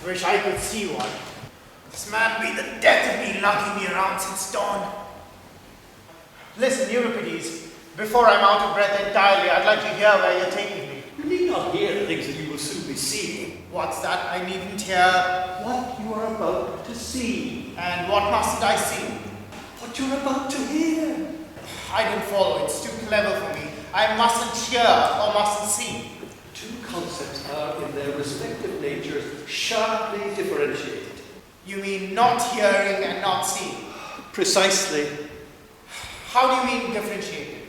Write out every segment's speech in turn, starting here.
Wish I could see one. This man be the death of me, lugging me around since dawn. Listen, Euripides, before I'm out of breath entirely, I'd like to hear where you're taking me. You need not hear the things that you will soon be seeing. What's that? I needn't hear. What you are about to see. And what mustn't I see? What you're about to hear. I don't follow. It's too clever for me. I mustn't hear or mustn't see. Two concepts are, in their respective natures, sharply differentiated. You mean not hearing and not seeing? Precisely. How do you mean differentiated?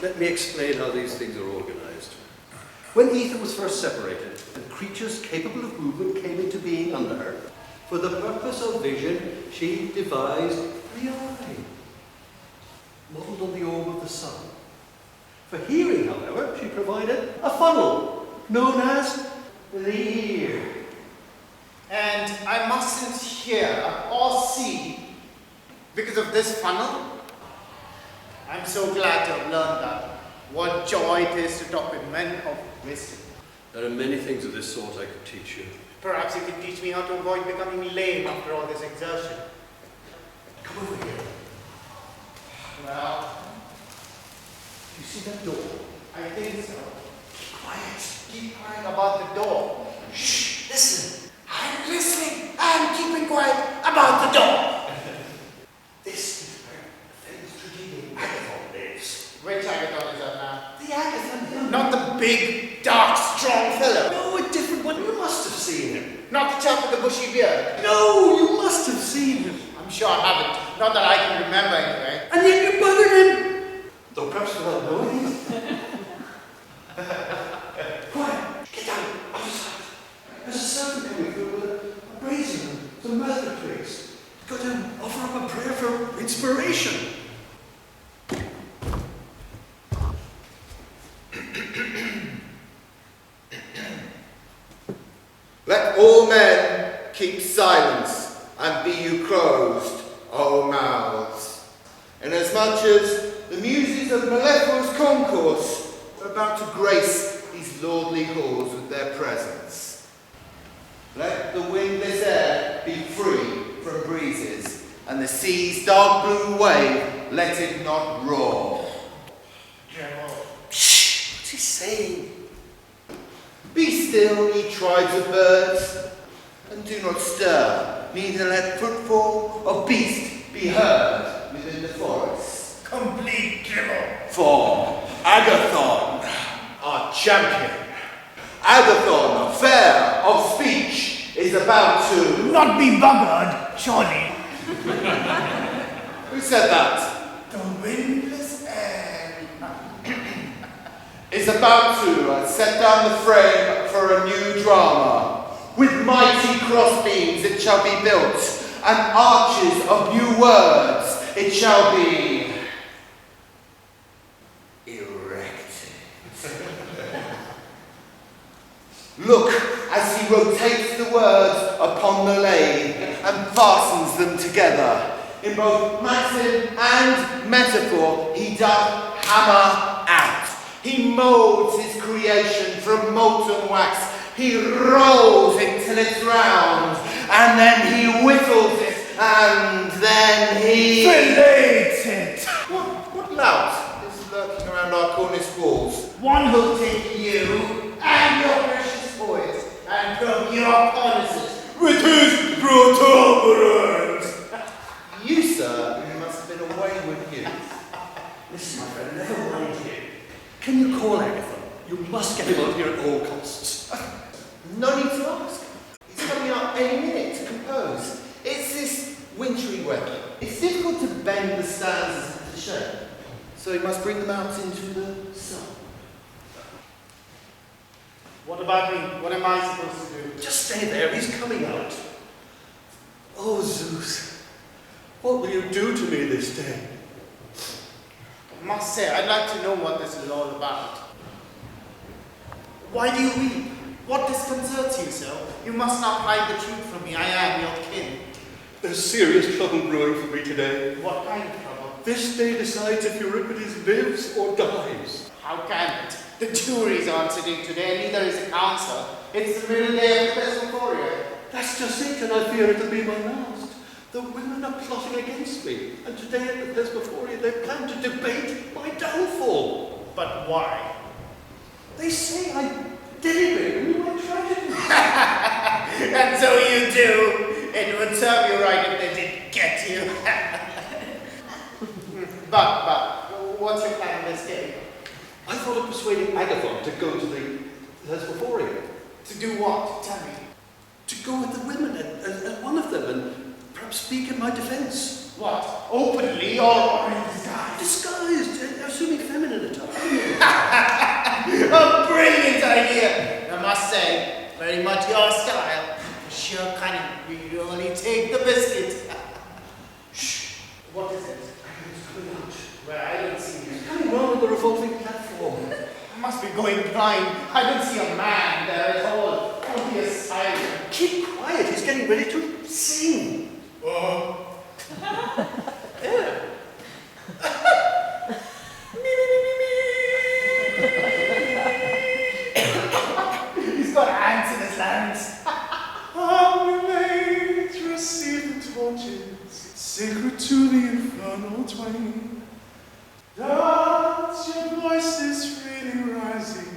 Let me explain how these things are organized. When ether was first separated, and creatures capable of movement came into being under her, for the purpose of vision, she devised the eye, modelled on the orb of the sun. For hearing, however, she provided a funnel, known as the ear. And I mustn't hear or see because of this funnel? I'm so glad to have learned that. What joy it is to talk with men of wisdom. There are many things of this sort I could teach you. Perhaps you could teach me how to avoid becoming lame after all this exertion. Come over here. Well, You see that door? I think so. Keep quiet. Keep quiet about the door. Shh! Listen. I'm listening and keeping quiet about the door. This is where the famous tragedian Agathon lives. Which Agathon is that now? The Agathon. Not the big, dark, strong fellow. No, a different one. You must have seen him. Not the chap with the bushy beard. No, you must have seen him. I'm sure I haven't. Not that I can remember anyway. And yet you bothered him. Though perhaps without knowing him. Quiet. Get down. Outside. There's a servant coming through with a brazier and some myrtle twigs. Go down. Offer up a prayer for inspiration. Let all men keep silence, and be you closed, O mouths. Inasmuch as the muses of Malefica's concourse are about to grace these lordly halls with their presence. Let the windless air be free from breezes, and the sea's dark blue wave, let it not roar. Shh! What's he saying? Be still, ye tribes of birds, and do not stir, neither let footfall of beast be heard within the forest. Complete dribble. For Agathon, our champion, Agathon, fair of speech, is about to... Not be buggered, surely. Who said that? The windless air. Is about to set down the frame for a new drama. With mighty crossbeams it shall be built, and arches of new words it shall be erected. Look as he rotates the words upon the lathe and fastens them together. In both maxim and metaphor he doth hammer out. He molds his creation from molten wax. He rolls it till it's round, and then he whittles it, and then he... Fillets it. What lout is lurking around our cornice walls? One who'll take you and your precious boys and probe your cornices with his protuberance. You, sir, you must have been a wayward youth. Listen, my friend, never mind him. Can you call Agathon? You must get him out here at all costs. No need to ask. He's coming out any minute to compose. It's this wintry weather. It's difficult to bend the stanzas into shape, so he must bring them out into the sun. What about me? What am I supposed to do? Just stay there, he's coming out. Oh, Zeus, what will you do to me this day? I must say, I'd like to know what this is all about. Why do you weep? What disconcerts you so? You must not hide the truth from me. I am your kin. There's serious trouble brewing for me today. What kind of trouble? This day decides if Euripides lives or dies. How can it? The jury's aren't sitting today, neither is the council. It's the middle day of the Thesmophoria. That's just it, and I fear it'll be my last. The women are plotting against me, and today at the Thesmophoria they plan to debate my downfall. But why? They say I deliberately my tragedy. And so you do. It would serve you right if they did get you. But, what's your plan of escape? I thought of persuading Agathon to go to the Thesmophoria. To do what? Tell me. To go with the women as one of them and perhaps speak in my defense. What? Openly or in disguise? Disguised, assuming feminine attire. A brilliant idea! I must say, very much your style. For sheer cunning, we really take the biscuit. Shh! What is it? It's coming out. Well, I don't see you. It's coming round on the revolving platform. I must be going blind. I don't see a man there at all. Only a silent. Keep quiet, he's getting ready to sing. Oh. He's got ants in his larynx. How we made to receive the torches, sacred to the infernal twain. Does your voices really rising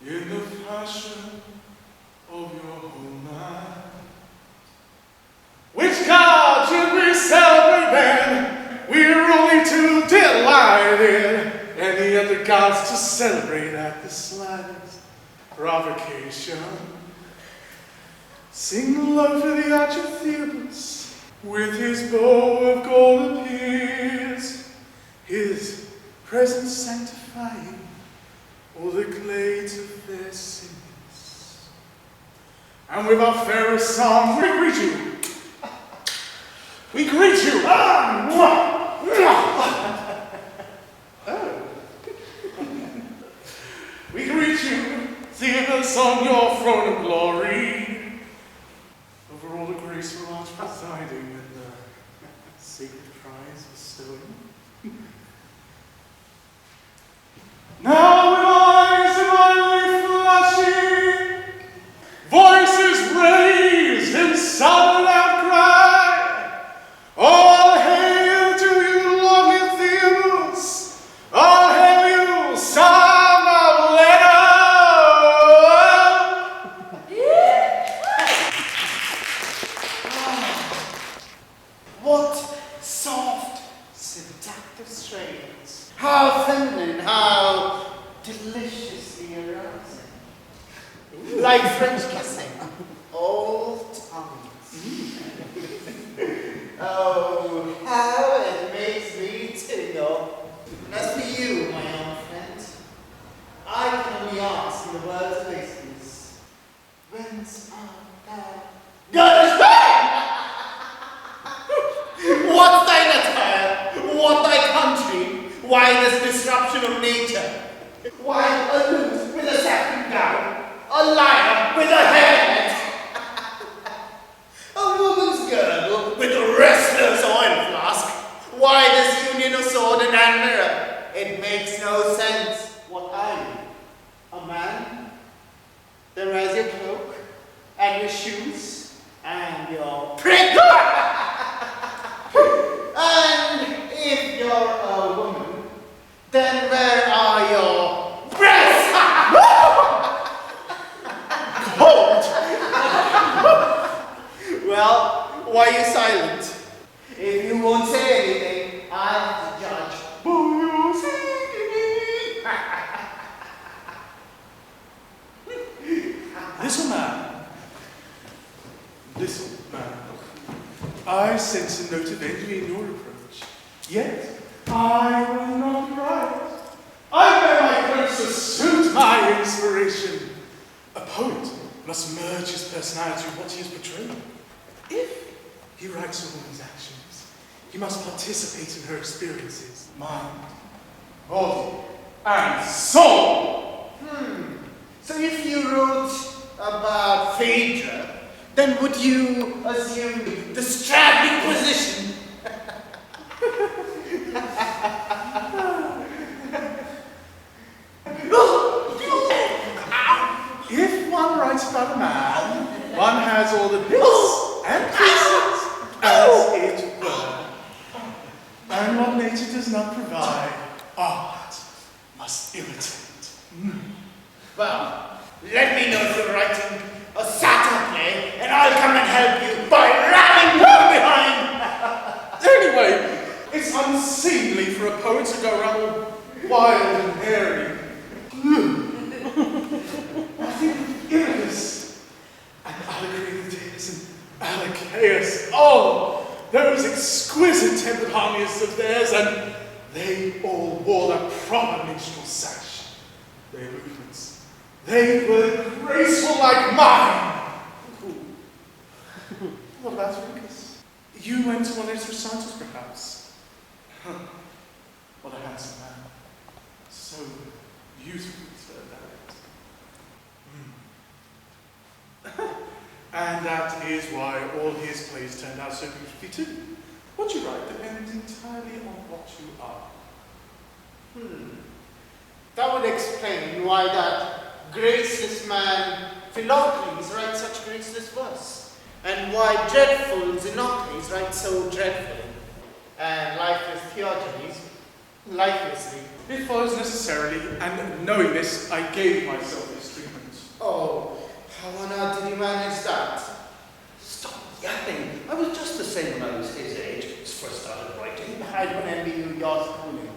in the passion of your whole mind? Which god should we celebrate then? We're only too delighted. Any other gods to celebrate at the slightest provocation. Sing love for the Aristophanes, with his bow of gold appears, his presence sanctifying all the clay to their sins. And with our fairest song, we greet you. We greet you. We greet you, Theos, on your throne of glory, over all the graceful arts presiding and the sacred prize bestowing. Now with eyes divinely flashing, voices raised in sudden outcry, all hail to you, lordly Theos! All hail you, son of Leno! What soft, seductive strains. How feminine, how deliciously arousing. Like French kissing. All tongues. Oh, how it makes me tingle. And as for you, my young friend, I can only ask in the words of Aeschylus, whence art thou? Goddess, what's thine attire? What thy country? Why this disruption of nature? Why a lute with a satin gown? A lyre with a hairnet? A woman's girdle with a wrestler's oil flask? Why this union of sword and hand mirror? It makes no sense. What are you? A man? Then where's your cloak? And your shoes? And your prick? And if you're a woman, then where are your breasts? Cold! Well, why are you silent? If you won't say anything, I'll have to judge. Little man, I sense a note of envy in your approach. Yet, I will not rise. I wear my clothes to suit my inspiration. A poet must merge his personality with what he is portraying. If he writes a woman's actions, he must participate in her experiences, mind, body, and soul. So if you wrote about Phaedra, then would you assume the straddling position? If one writes about a man, one has all the nature does not provide, art must imitate. Well, let me know if you're writing a satyr play, and I'll come and help you by ramming from behind. Anyway, it's unseemly for a poet to go around all wild and hairy. I think of Iridus and Allegrides and Alcaeus. Oh, those exquisite tempered harmonies of theirs, and they all wore the proper minstrel sash. Their movements, they were graceful like mine. What about Ricus? You went to one of his recitals, perhaps? What a handsome man. So beautiful turned out. And that is why all his plays turned out so beautifully too. What you write depends entirely on what you are. That would explain why that graceless man Philocles writes such graceless verse, and why dreadful Xenocles writes so dreadfully, and lifeless Theogenes lifelessly. It follows necessarily, and knowing this, I gave myself this treatment. Oh, how on earth did you manage that? Stop yapping. I was just the same when I was his age, first started writing. I don't envy you your schooling.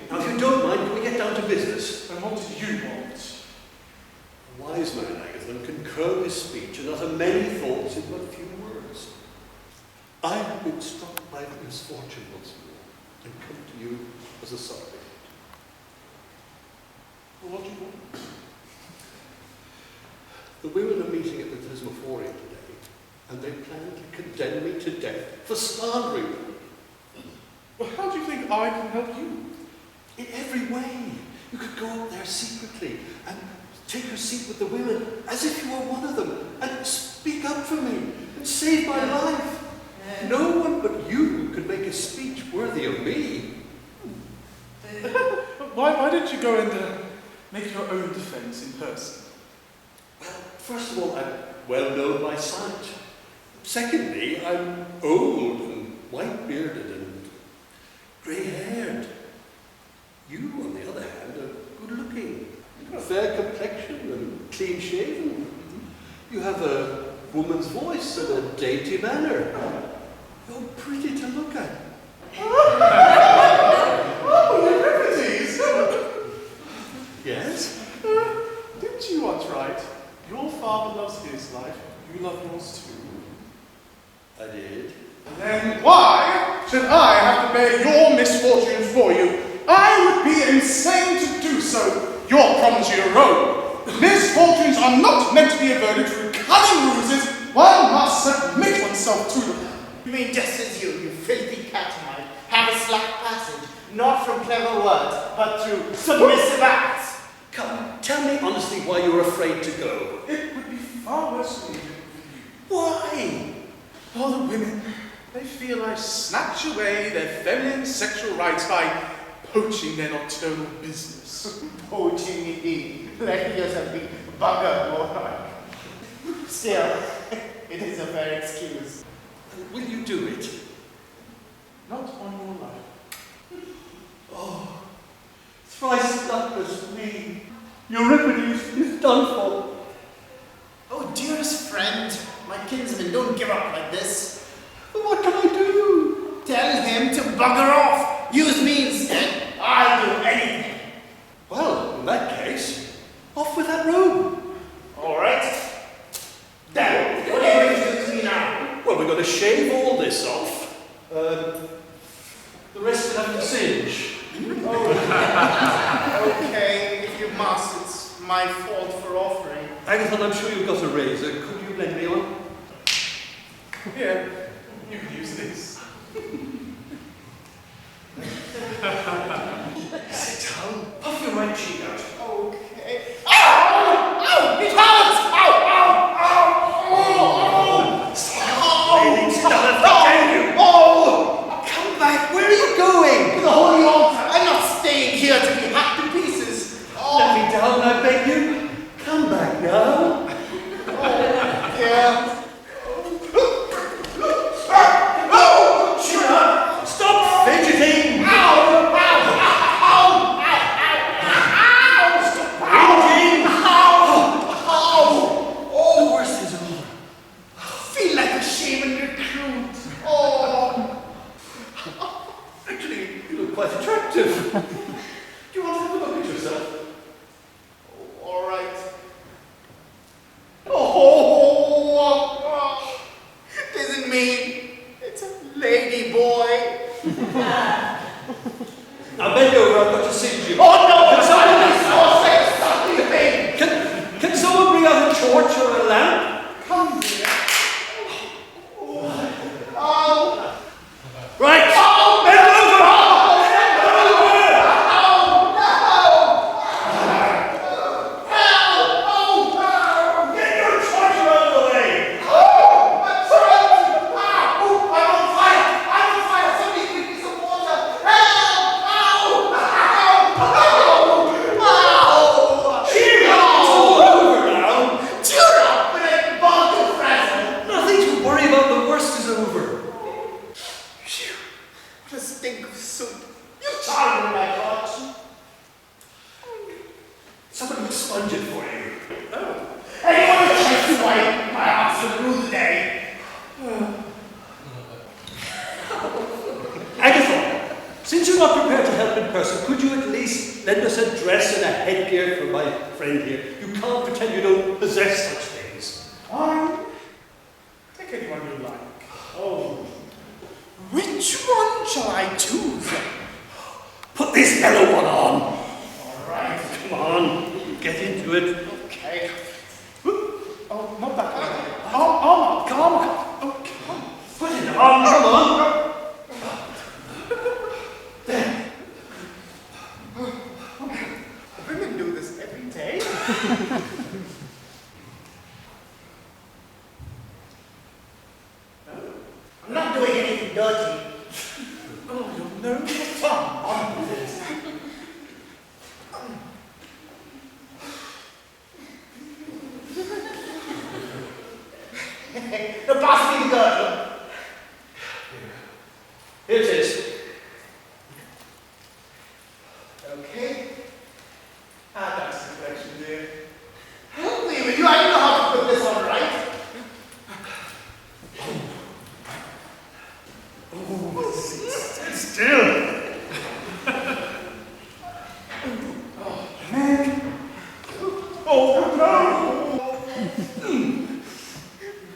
Now, if you don't mind, can we get down to business? And what did you want? A wise man, Agathon, can curb his speech and utter many thoughts in but few words. I have been struck by the misfortune once more, and come to you as a suppliant. Well, what do you want? The women are meeting at the Thesmophoria today, and they plan to condemn me to death for slandering them. Well, how do you think I can help you? In every way. You could go up there secretly and take your seat with the women as if you were one of them and speak up for me and save my life. No one but you could make a speech worthy of me. Why didn't you go and make your own defense in person? Well, first of all, I'm well known by sight. Secondly, I'm old and white-bearded and grey-haired. You, on the other hand, are good-looking. You've got a fair complexion and clean-shaven. You have a woman's voice and a dainty manner. You're pretty to look at. Oh, Euripides! Yes? Didn't you once write, your father loves his life, you love yours too? I did. Then why should I have to bear your misfortunes for you? I would be insane to do so. Your problems are your own. Misfortunes are not meant to be averted through cunning ruses. One must submit oneself to them. You mean just as you filthy catamite, have a slack passage, not from clever words, but through submissive acts? Come, tell me honestly why you're afraid to go. It would be far worse for you. Why? All the women, they feel I snatch away their feminine sexual rights by poaching their nocturnal business. Poaching indeed. Let yourself be buggered, boy. Still, it is a fair excuse. Will you do it? Not on your life. Oh, thrice luckless me. Euripides is done for. Oh, dearest friend, my kinsman, don't give up like this. But what can I do? Tell him to bugger off. Use me instead. I'll do anything. Well, in that case, off with that robe. All right. Then, what are you going to do to me now? Well, we're going to shave all this off. The rest will have to singe. Okay, if you must, it's my fault for offering. Agathon, I'm sure you've got a razor. Could you lend me one? Yeah, you can use this. Sit down. Puff your right cheek out. Okay. Ow! Ow! It hurts! Ow! Ow! Ow! Oh! Stop! Dare you? Oh! Come back. Where are you going? To the holy altar. I'm not staying here to be hacked to pieces. Oh! Let me down, I beg you. Come back now. Oh, dear. quite attractive. Do you want to have a look at yourself? Oh, all right. It isn't me. It's a lady boy. Now bend over, I've got to singe you. Oh no! Something! Can someone bring out a torch or a lamp? Come here. Oh. Right! Oh, Bend over! Get your torch out of the way! Cheer up! It's all over now! Nothing to worry about, the worst is over. Phew. What a stink of soup. You charmed me, my God. Someone will sponge it for you. Anyone who tries to wipe my ass will rule the day. Agatha, since you're not prepared to help in person, could you at least lend us a dress and a headgear for my friend here? You can't pretend you don't possess such things. Take anyone you like. Oh. Which one shall I choose? Put this yellow one on. All right. Come on, get into it. Okay. Oh, not that way. Oh, come on. Oh, come on. Put it on, come on. Women do this every day. I'm not doing anything dirty. Oh, you're no fun on this. Now pass me the girdle. Here it is. Okay. That's the correction, dear. Help me, will you? I don't know how to put this on right. Sit still. Oh, man. Oh, no.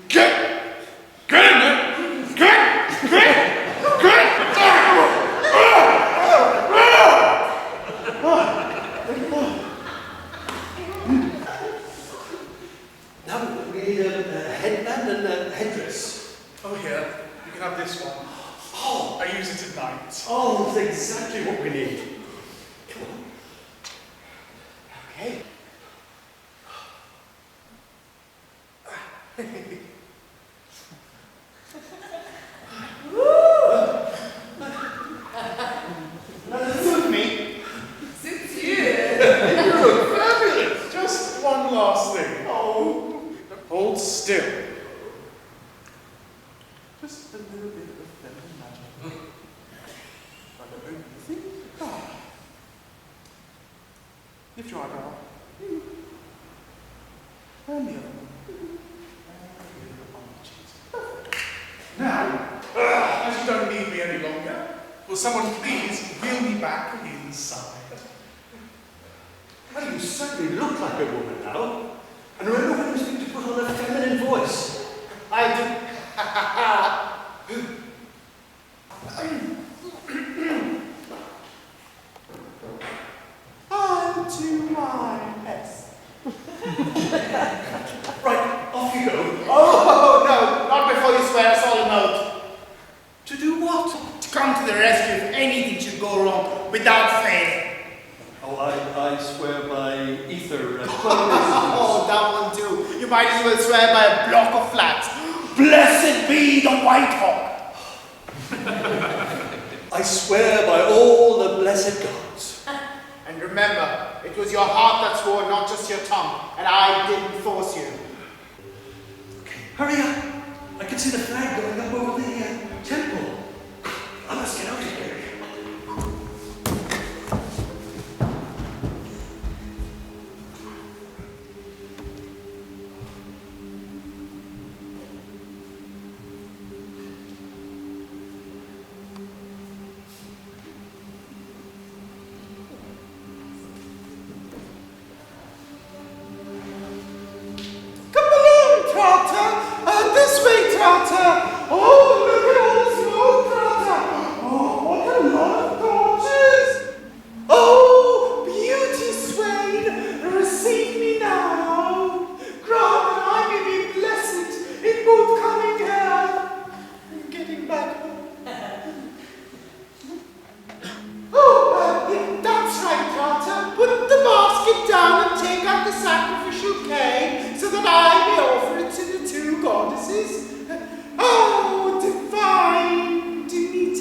Get in there. Get. Now we need a headband and a headdress. Oh, here. You can have this one. Oh, I use it at night. oh, that's exactly what we need. Come on. Okay. Doesn't suit me. Suits you. Fabulous. Just one last thing. Oh, hold still. Just a little bit of feminine magic. I don't know anything. Lift your eyebrow. And the other one. Now, as you don't need me any longer, will someone please wheel me back inside? Well, you certainly look like a woman now. And remember when you speak to put on a feminine voice. I do. Unto my S. Right, off you go. Oh, no, not before you swear us all an oath. To do what? To come to the rescue if anything should go wrong without fail. Oh, I swear by ether. Oh, that one too. You might as well swear by a block of flats. Blessed be the Whitehawk. I swear by all the blessed gods. And remember, it was your heart that swore, not just your tongue, and I didn't force you. Okay, hurry up. I can see the flag going up over the temple. I must get out of here.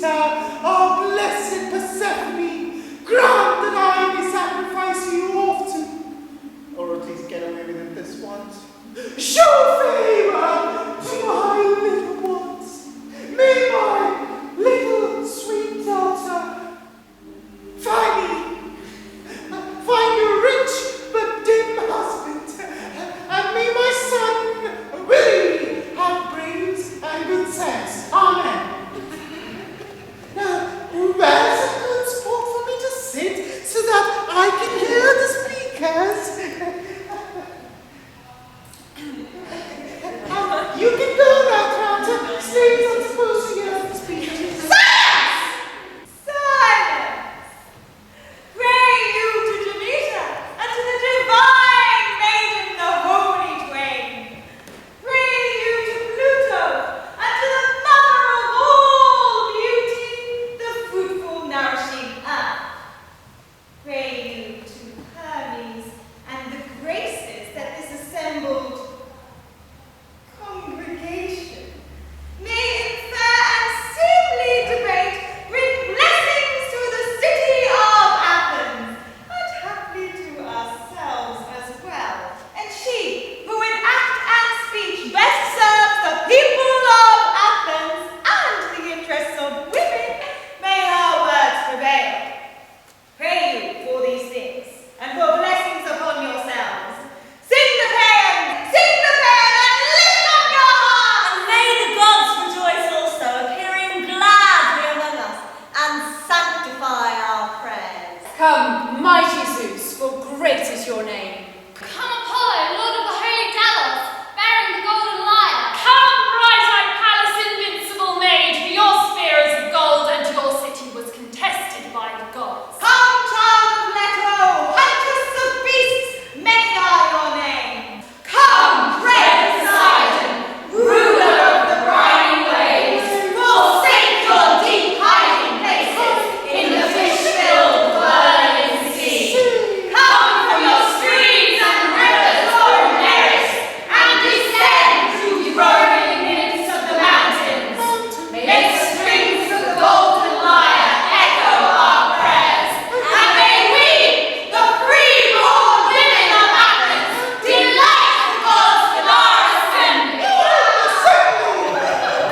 Demeter, oh blessed Persephone, grant that I may sacrifice you often, or at least get away with it this once. Show favor to my little ones. May my little sweet daughter find you rich but dim husband, and may my son Willie have brains and good sense. Amen. Now, where's a good spot for me to sit so that I can hear the speakers? You can go now, Tranter. Slaves are supposed to hear the speeches. Silence! Silence! Pray you to Demeter and to the divine maiden, the holy twain. Pray you to Pluto and to the mother of all beauty, the fruitful, nourishing earth. Pray you to Hermes and the graces that this assembled congregation may in fair and seemly debate bring blessings to the city of Athens, and haply to ourselves as well. And she, who in act and speech best serves the people of Athens and the interests of women, may her words prevail. Pray you for these things, and for blessings upon yourselves. Sing the paean, and lift up your hearts! And may the gods rejoice also, appearing gladly among us, and sanctify our prayers. Come, mighty Zeus, for great is your name. Come Apollo, Lord of the holy Delos, bearing the golden lyre. Come, bright-eyed Pallas, invincible maid, for your spear is of gold, and your city was contested by the gods. Come, child of Leto, huntress of beasts, many are your names. Come, great Poseidon, ruler of the briny waves, forsake your deep hiding places in the fish-filled whirling sea. Come from your streams and rivers, O Nereus, and descend through rolling nymphs of the mountains. Make the strings of the golden lyre echo our prayers, and may we, the free-born women of Athens, delight the gods with our assembly.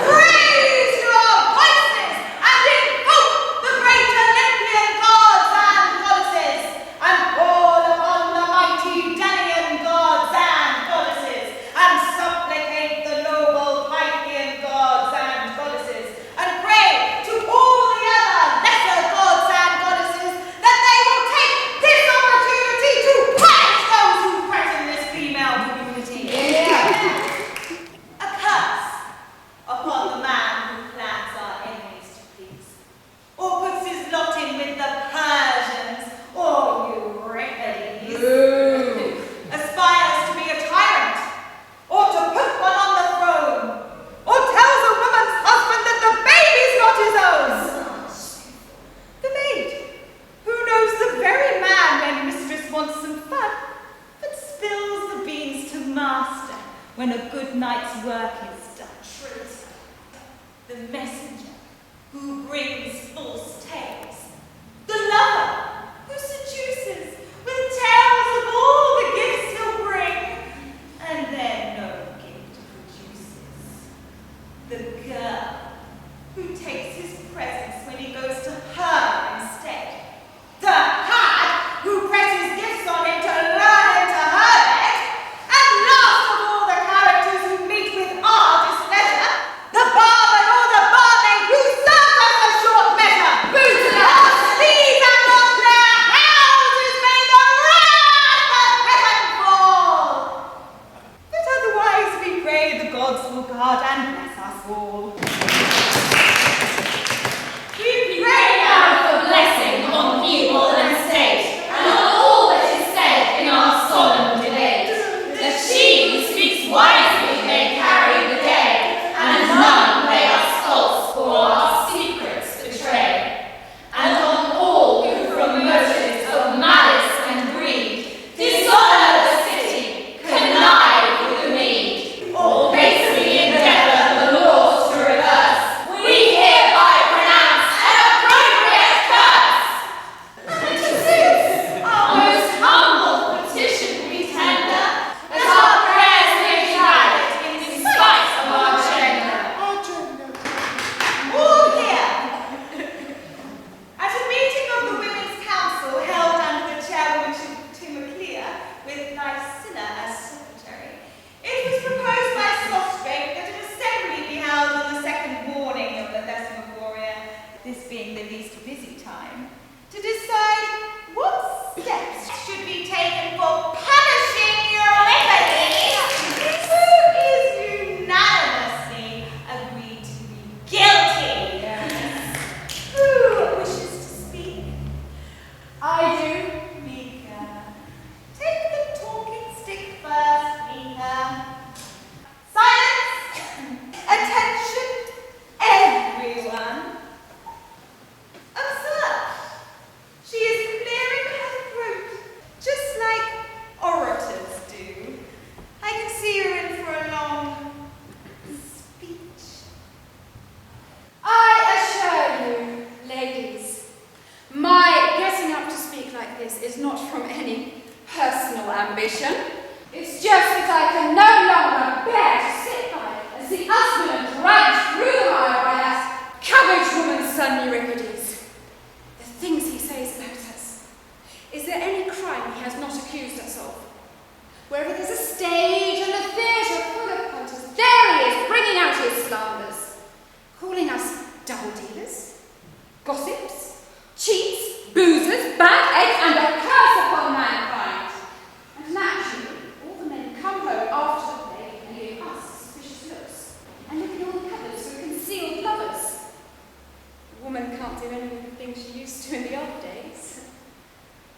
Praise your voices, and invoke the great Olympian gods and goddesses, and call upon the mighty Delian gods and goddesses, and supplicate the noble Pythian gods and goddesses, and pray to all the other lesser gods and goddesses that they will take this opportunity to punish those who threaten this female community. A curse upon the man who plans our enemies to please, or puts his lot in with the Persians or Euripides, aspires to be a tyrant, or to put one on the throne, or tells a woman's husband that the baby's not his own. The maid, who knows the very man when mistress wants some fun, but spills the beans to master when a good night's work is done. The messenger, who brings false tales. The lover, who seduces with tales of all the gifts he'll bring, and then no gift produces. The girl, who takes his presents when he goes to her instead. The hag, who presses gifts on him to lure him to her bed. And last of all the characters who meet with our displeasure, the barman or the barmaid who serves us a short measure. Booted us, these and not their houses may the wrath of heaven fall. But otherwise we pray the gods will guard and bless us all. this being the least busy time, to decide what steps should be taken for punishing your enemies, who is unanimously agreed to be guilty. Who wishes to speak? I do. Mika. Take the talking stick first, Mika. Silence! Attention, everyone. Observe. She is clearing her throat, just like orators do. I can see her in for a long speech. I assure you, ladies, my getting up to speak like this is not from any personal ambition. It's just that I can no longer bear to sit by and see Usman dragged through the mire by that cabbage woman's son Euripides. The things he says about us. Is there any crime he has not accused us of? Wherever there's a stage and a theatre full of punters, there he is, bringing out his slanders, calling us double dealers, gossips, cheats, boozers, bad eggs, and a curse upon mankind. And naturally, all the men come home after the play and give us suspicious looks, and look in all the cupboards for concealed lovers. A woman can't do any of the things she used to in the old days.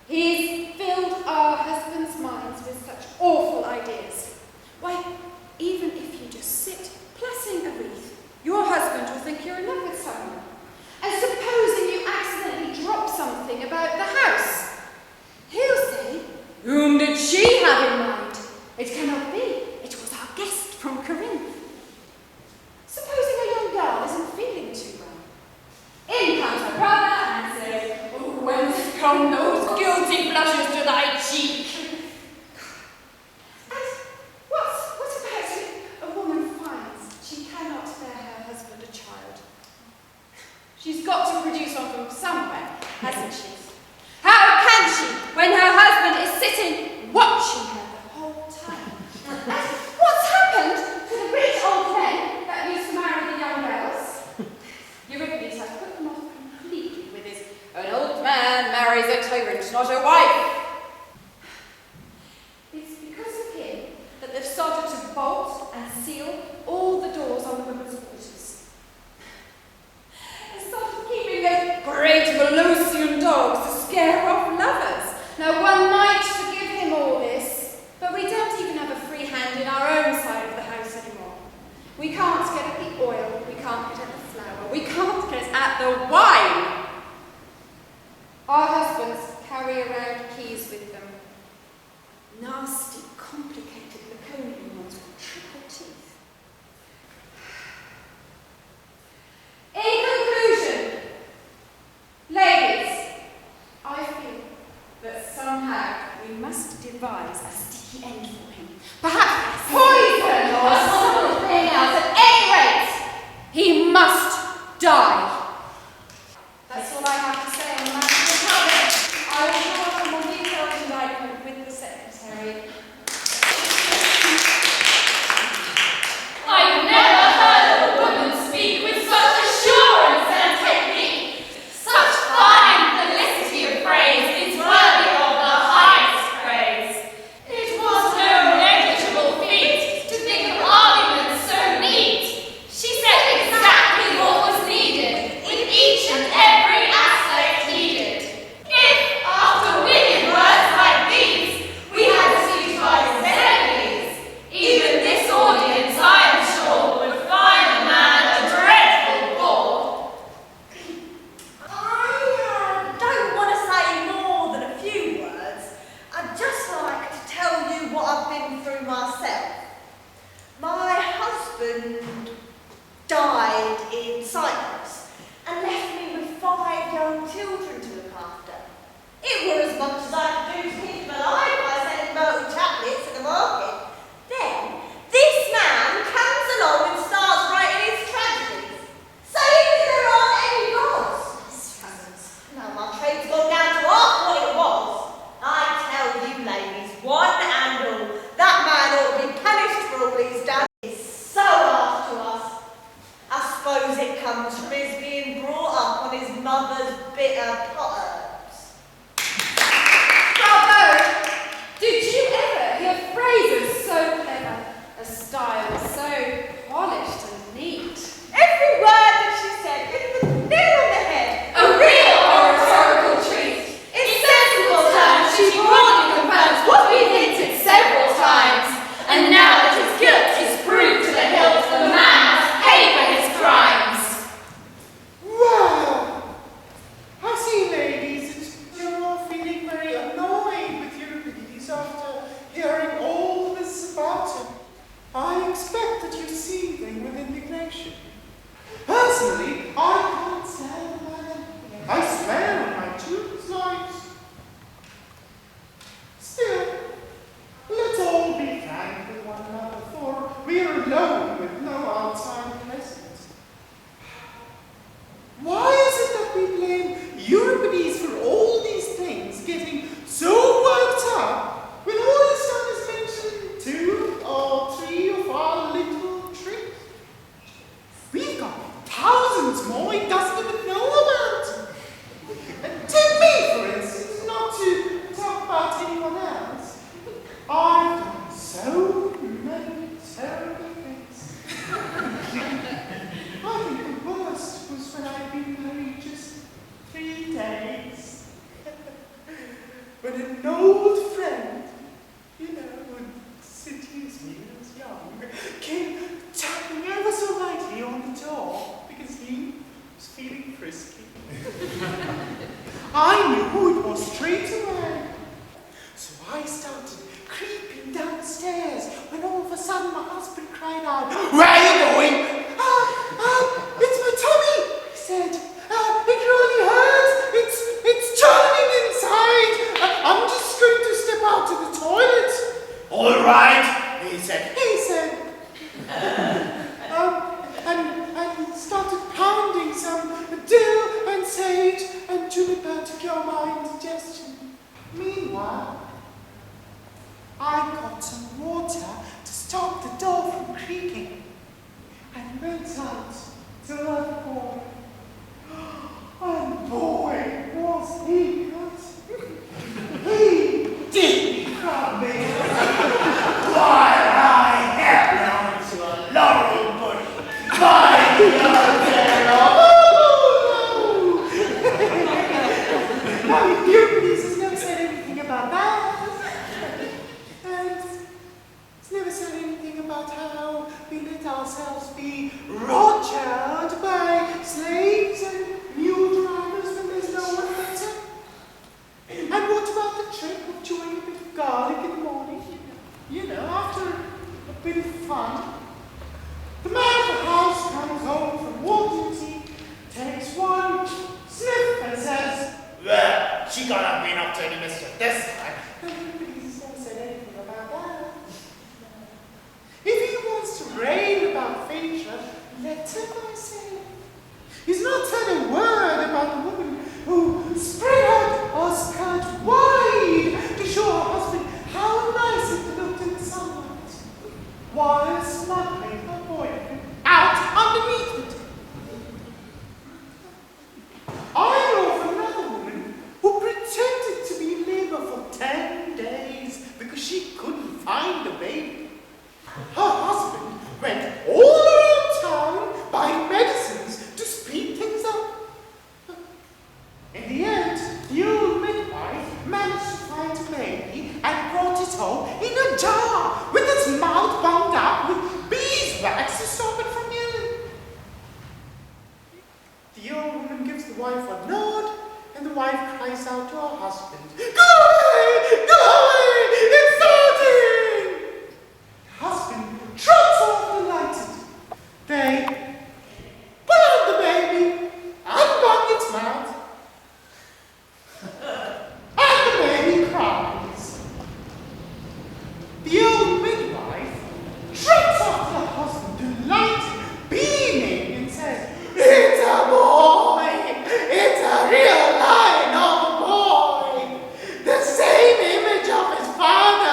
He's filled our husbands' minds with such awful ideas. Why, even if you just sit plaiting a wreath, your husband will think you're in love with someone. And supposing you accidentally drop something about the house, he'll say, "Whom did she have in mind? It cannot be. It was our guest from Corinth." Supposing a young girl isn't feeling too well, in comes her brother and says, "Oh, whence come those guilty blushes to thy cheek?" And what about if a woman finds she cannot bear her husband a child? She's got to produce one from somewhere, hasn't she? How can she when her husband is sitting watching her the whole time? And what's happened to the rich old men that used to marry the young girls? Euripides has put them off completely with his "an old man marries a tyrant, not a wife." It's because of him that they've started to bolt and seal all the doors on the women's quarters. They started keeping those great Velocian dogs to scare off lovers. Now, one might forgive him all this, but we don't even have a free hand in our own side of the house anymore. We can't get at the oil, we can't get at the flour, we can't get at the wine. Our husbands carry around keys with them. Nasty, complicated Laconian ones with triple teeth. In conclusion, ladies, I feel that somehow we must devise a sticky end for him. Perhaps poison or something else. At any rate, he must die. That's all I have to say on the matter of the topic. I will draw a more detailed indictment with the secretary. I've never heard a woman speak with such assurance and technique. Such fine felicity of phrase is worthy of the highest praise. It was no negligible feat to think of arguments so neat. She said exactly what was needed, with each and every aspect heeded. If, after winning words like these, we had to speak by Xerxes, even this audience, I am sure, would find the man a dreadful bore. I don't want to say more than a few words. I'd just like to tell you what I've been through myself. My husband died in Cyprus and left me with 5 young children to look after. It were as much as I could do to keep them alive by selling myrtle chaplets in the market. Then, this man comes along and starts writing his tragedies, saying that there aren't any gods. Now my trade's gone down to half what it was. I tell you ladies, one and all, that man ought to be punished for all he's done. He's so harsh to us. I suppose it comes from his being brought up on his mother's bitter potterbs. Bravo! Did you ever hear phrases so clever, a style so polished and neat? Every word that she said hit the nail on the head. A real oratorical treat. In sensible terms, she broadly confirms what we've hinted several times. And now that his guilt is proved to the hilt, the man must pay for his crimes. Well, I see, ladies, that you're all feeling very annoyed with Euripides after hearing all this about him. I expect that you're seething with indignation. Personally, I can't stand the man. I swear on my children's lives. Still, let's all be frank with one another, for we are alone with no outside present. Why is it that we blame Euripides for all these things getting so worked up when all he's done is mention 2 or 3 of our little tricks? We've got thousands more he doesn't even know about. And take me, for instance, not to talk about anyone else. I've done so many terrible things. I think the worst was when I'd been married just 3 days. When an old friend, you know, who seduced me when I was young, came tapping ever so lightly on the door because he was feeling frisky. I knew who it was straight away. So I started creeping downstairs when all of a sudden my husband cried out, "Where are you going?" It's my tummy," he said. "It really hurts. It's turning inside. I'm just going to step out to the toilet." "All right," he said. And started pounding some dill and sage and juniper to cure my indigestion. Meanwhile, I got some water to stop the door from creaking and went out to the boy. And boy, was he good. He did grab me while I held on to a laurel bush by the other. Now, Euripides has never said anything about that. And he's never said anything about how we let ourselves be rogered by slaves and mule drivers when there's no one better. And what about the trick of chewing a bit of garlic in the morning? You know, after a bit of fun. The man of the house comes home from war duty, takes one sniff and says, "Well, she can't have been up to any mischief this time." He's never said anything about that. If he wants to rave about Phaedra, let him, I say. He's not said a word about the woman who spread out her skirt wide to show her husband how nice it looked in the sunlight, while snuggling her boyfriend out underneath it. I know of another woman who pretended to be in labor for 10 days because she couldn't find a baby. Her husband went all around town buying medicines to speed things up. In the end, the old midwife managed to find a baby and brought it home in a jar with its mouth bound up with beeswax to stop it from yelling. The old woman gives the wife a nod, and the wife cries out to her husband, "Go away! Go away! It's starting!" The husband trots off delighted. They pull out the baby, unbung its mouth, and the baby cries. The old midwife trots off the husband, delighted, beaming, and says, "It's a boy! It's a real line of a boy! The same image of his father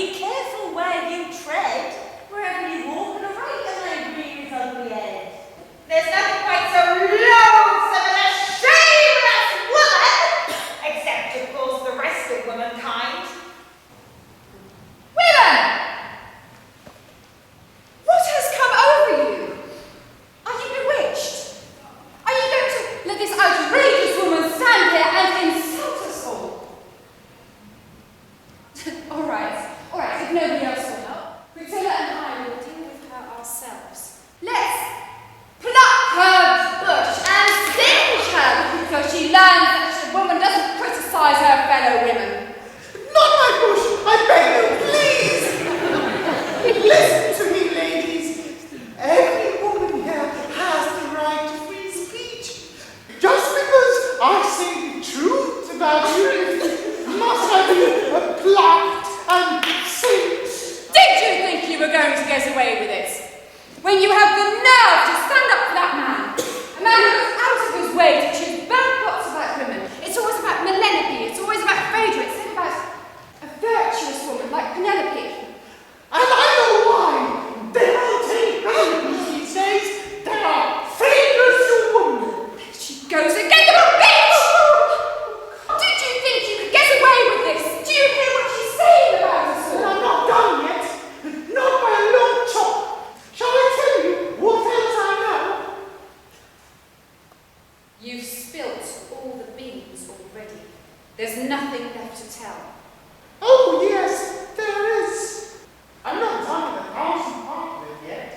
Be careful where you tread. Wherever you walk, and a razor may rear its ugly head. There's nothing quite so loathsome as a shameless woman, except, of course, the rest of womankind. Women! What has come over you? Are you bewitched? Are you going to let this outrageous woman stand here and insult us all? All right, if nobody else will help, Priscilla and I will deal with her ourselves. Let's pluck her bush and singe her because she learns that a woman doesn't criticize her fellow women. Not my bush, I beg you, please! Listen to me, ladies. Every woman here has the right to free speech. Just because I say the truth about you, must I be plucked and singed? Did you think you were going to get away with it? When you have the nerve to stand up for that man, a man who goes out of his way to choose bad plots about women. It's always about Melanope, it's always about Phaedra, it's never about a virtuous woman like Penelope. And I know why. They all take babies these days. They are famous women. There she goes again, you bitch! Did you think you could get away with this? Do you hear what she's saying about us And all? I'm not done yet. Not by a long chalk. Shall I tell you what else I know? You've spilt all the beans already. There's nothing left to tell. Oh, yes, there is. I'm not done with the thousand part of it yet.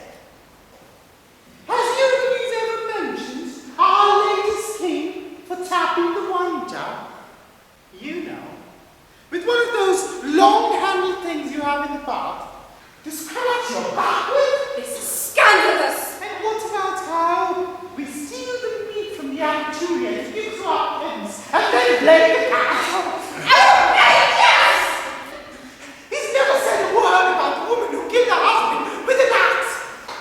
Has Euripides ever mentioned our latest scheme for tapping the wine jar? You know, with one of those long-handled things you have in the bath to scratch your back with. This is scandalous! And what about how we steal the meat from the Aristophanes, give to our pens, and then blame the cat? Yes! He's never said a word about the woman who killed her husband with an axe,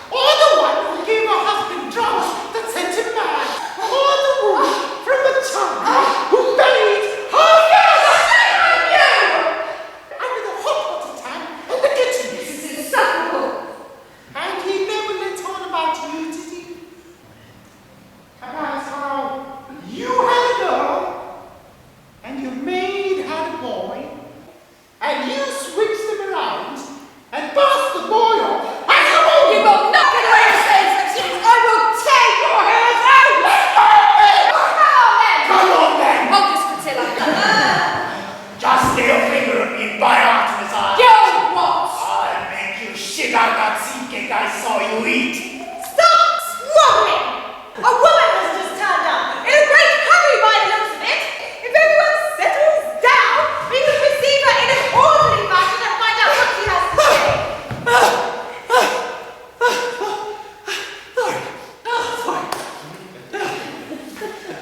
or the one who gave her husband drugs that sent him mad, or the woman from the child who buried her and with a hot water tank in the kitchen. This is insufferable! And he never let on about you, did he? About how you had a girl, and your maid had a boy, and you switched them around, and passed the boy off as your own. You will not get away with things! I will tear your hair out! Come on then! Hold this, Priscilla. Just lay your finger at me by Artemis' eye. You what? I'll make you shit out that seed cake I saw you eat. Stop squabbling! A woman has just turned up, in a great hurry by the looks of it. If everyone settles down, we can receive her in an orderly fashion and find out what she has to say.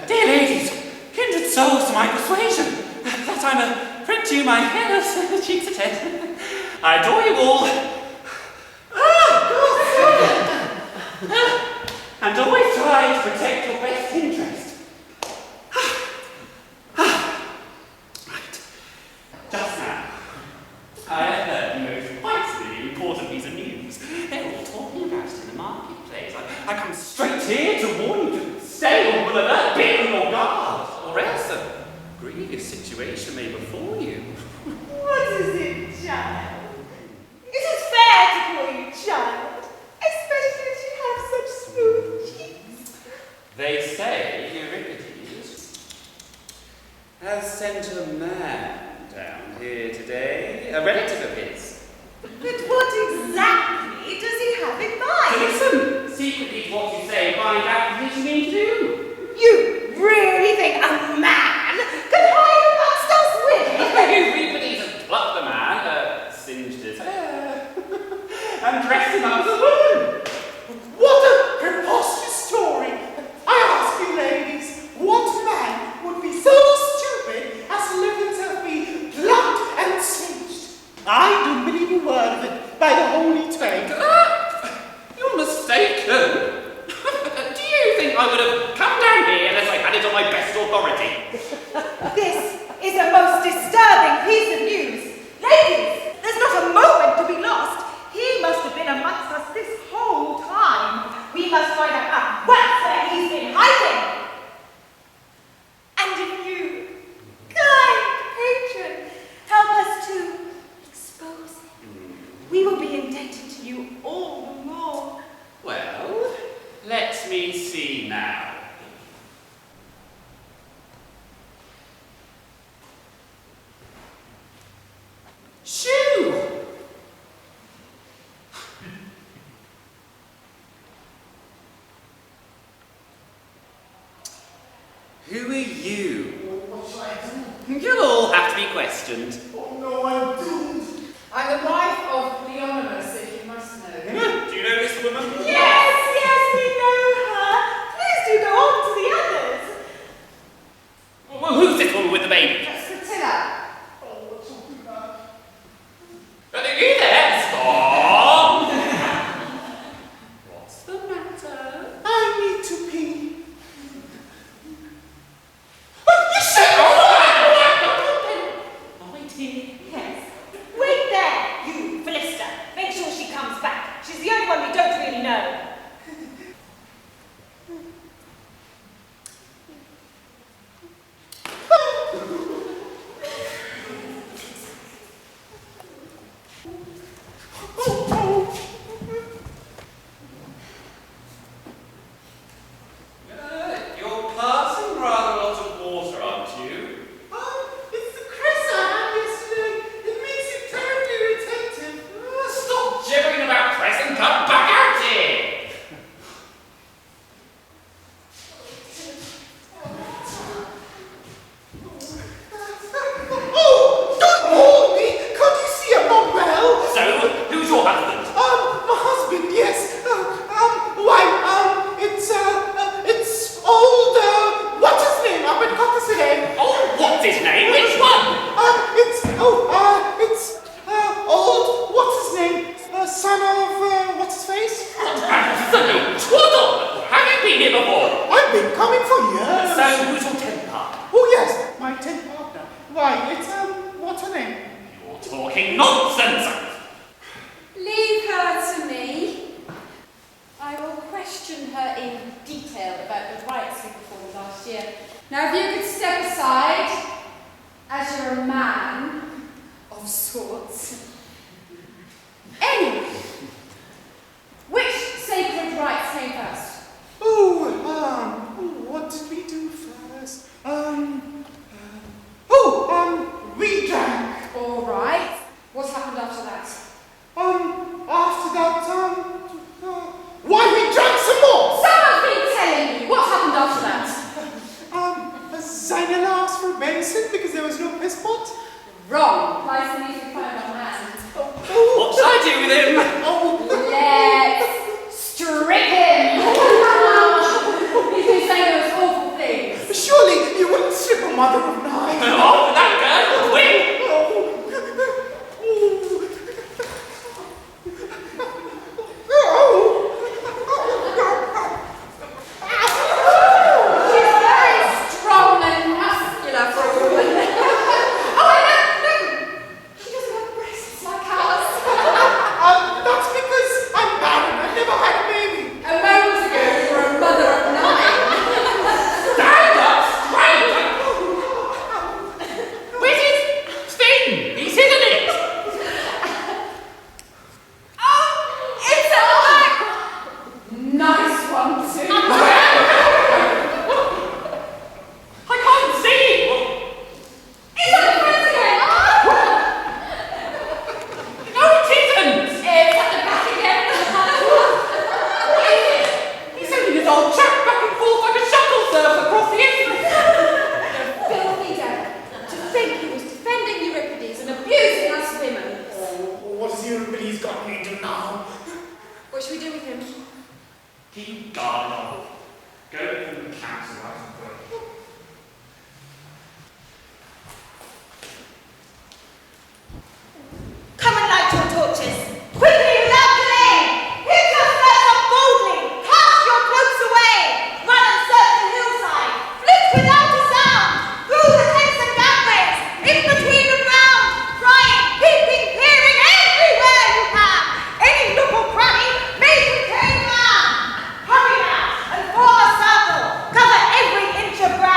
Dear ladies, kindred souls to my persuasion, that I'm a friend to you, my hairless cheeks at head. I adore you all. And always try to protect your best interest. Right. Just now, I have heard the most vitally important piece of news. They're all talking about it in the marketplace. I come straight here to warn you to stay on the alert, be on your guard, or else a grievous situation may befall you. What is it, child? It is fair to call you child, especially if you have such smooth cheeks. They say Euripides has sent a man down here today, a relative of his. But what exactly does he have in So mind? listen secretly to what you say, find out what you mean to do. You really think a man can hide amongst us women? Euripides has plucked the man, singed his hair, and dressed him up as a woman. What a preposterous story! I ask you, ladies, what man would be so stupid as to let himself be plucked and singed? I don't believe a word of it by the holy trade. You're mistaken. Do you think I would have come down here unless I had it on my best authority? This is a most disturbing piece of news. Ladies, there's not a Shoo! Who are you? What shall I do? You'll all have to be questioned. Oh no, I'm doomed. I'm the wife of Leonimus, if you must know. Do you know this woman? Yes, we know her. Please do go on to the others. Well, who's this woman with the baby? That's Priscilla. Oh, what's all that? Are you there? Stop! What's the matter? I need to pee. You said, my dear. Yes. Wait there, you Philista. Make sure she comes back. She's the only one we don't really know. You're passing rather a lot of water, aren't you? It's the Chris I had yesterday. It makes it terribly irritating. Stop gibbering about press and come back out here! Oh, don't hold me. Can't you see I'm not well? So, who's your husband? My husband, yes. It's old, what's his name up in Cockasset? Oh, what's his name? Which one? Old, what's his name? Son of, what's his face? Anthony Twaddle! Have you been here before? I've been coming for years. So, who's your tent partner? Oh, yes, my tent partner. Why, it's, what's her name? You're talking nonsense! Leave her to me. I will question her in detail about the rights we performed last year. Now, if you could step aside, as you're a man of sorts. Anyway, which sacred rites came first? What did we do first? We drank. All right. What happened after that? After that, why we drank some more? Someone's been telling you. What happened after that? Zainal asked for medicine because there was no piss pot. Wrong. Lyson needs to be found on hand. What should I do with him? Let's strip him. He's been saying those awful things. Surely you wouldn't strip a mother of 9. Oh, that girl! Quick! She's very strong and muscular for a woman. Oh, no. She doesn't have breasts like ours. That's because I'm married. I never had a baby. A moment ago, you were a mother of 9. Stand up straight! Where's his thing? He's hidden it! Oh, it's a lie. Nice one, too. I can't see! It's at the front again. No, it isn't! It's at the back again. What is it? He's sending his old chap back and forth like a shuttle surf across the isthmus. Filthy devil. To think he was defending Euripides and abusing us women. What has Euripides got me into now? What should we do with him? Keep guard on. Go to the council, I suppose. Come and light your torches. Quickly, without delay. Hit your spurs up boldly. Cast your cloaks away. Run and search the hillside. Flit without a sound. Through the tents and gangways. In between the ground. Prying, peeping, peering everywhere you can. Any nook or cranny may contain man. Hurry now and form a circle. Cover every inch of ground.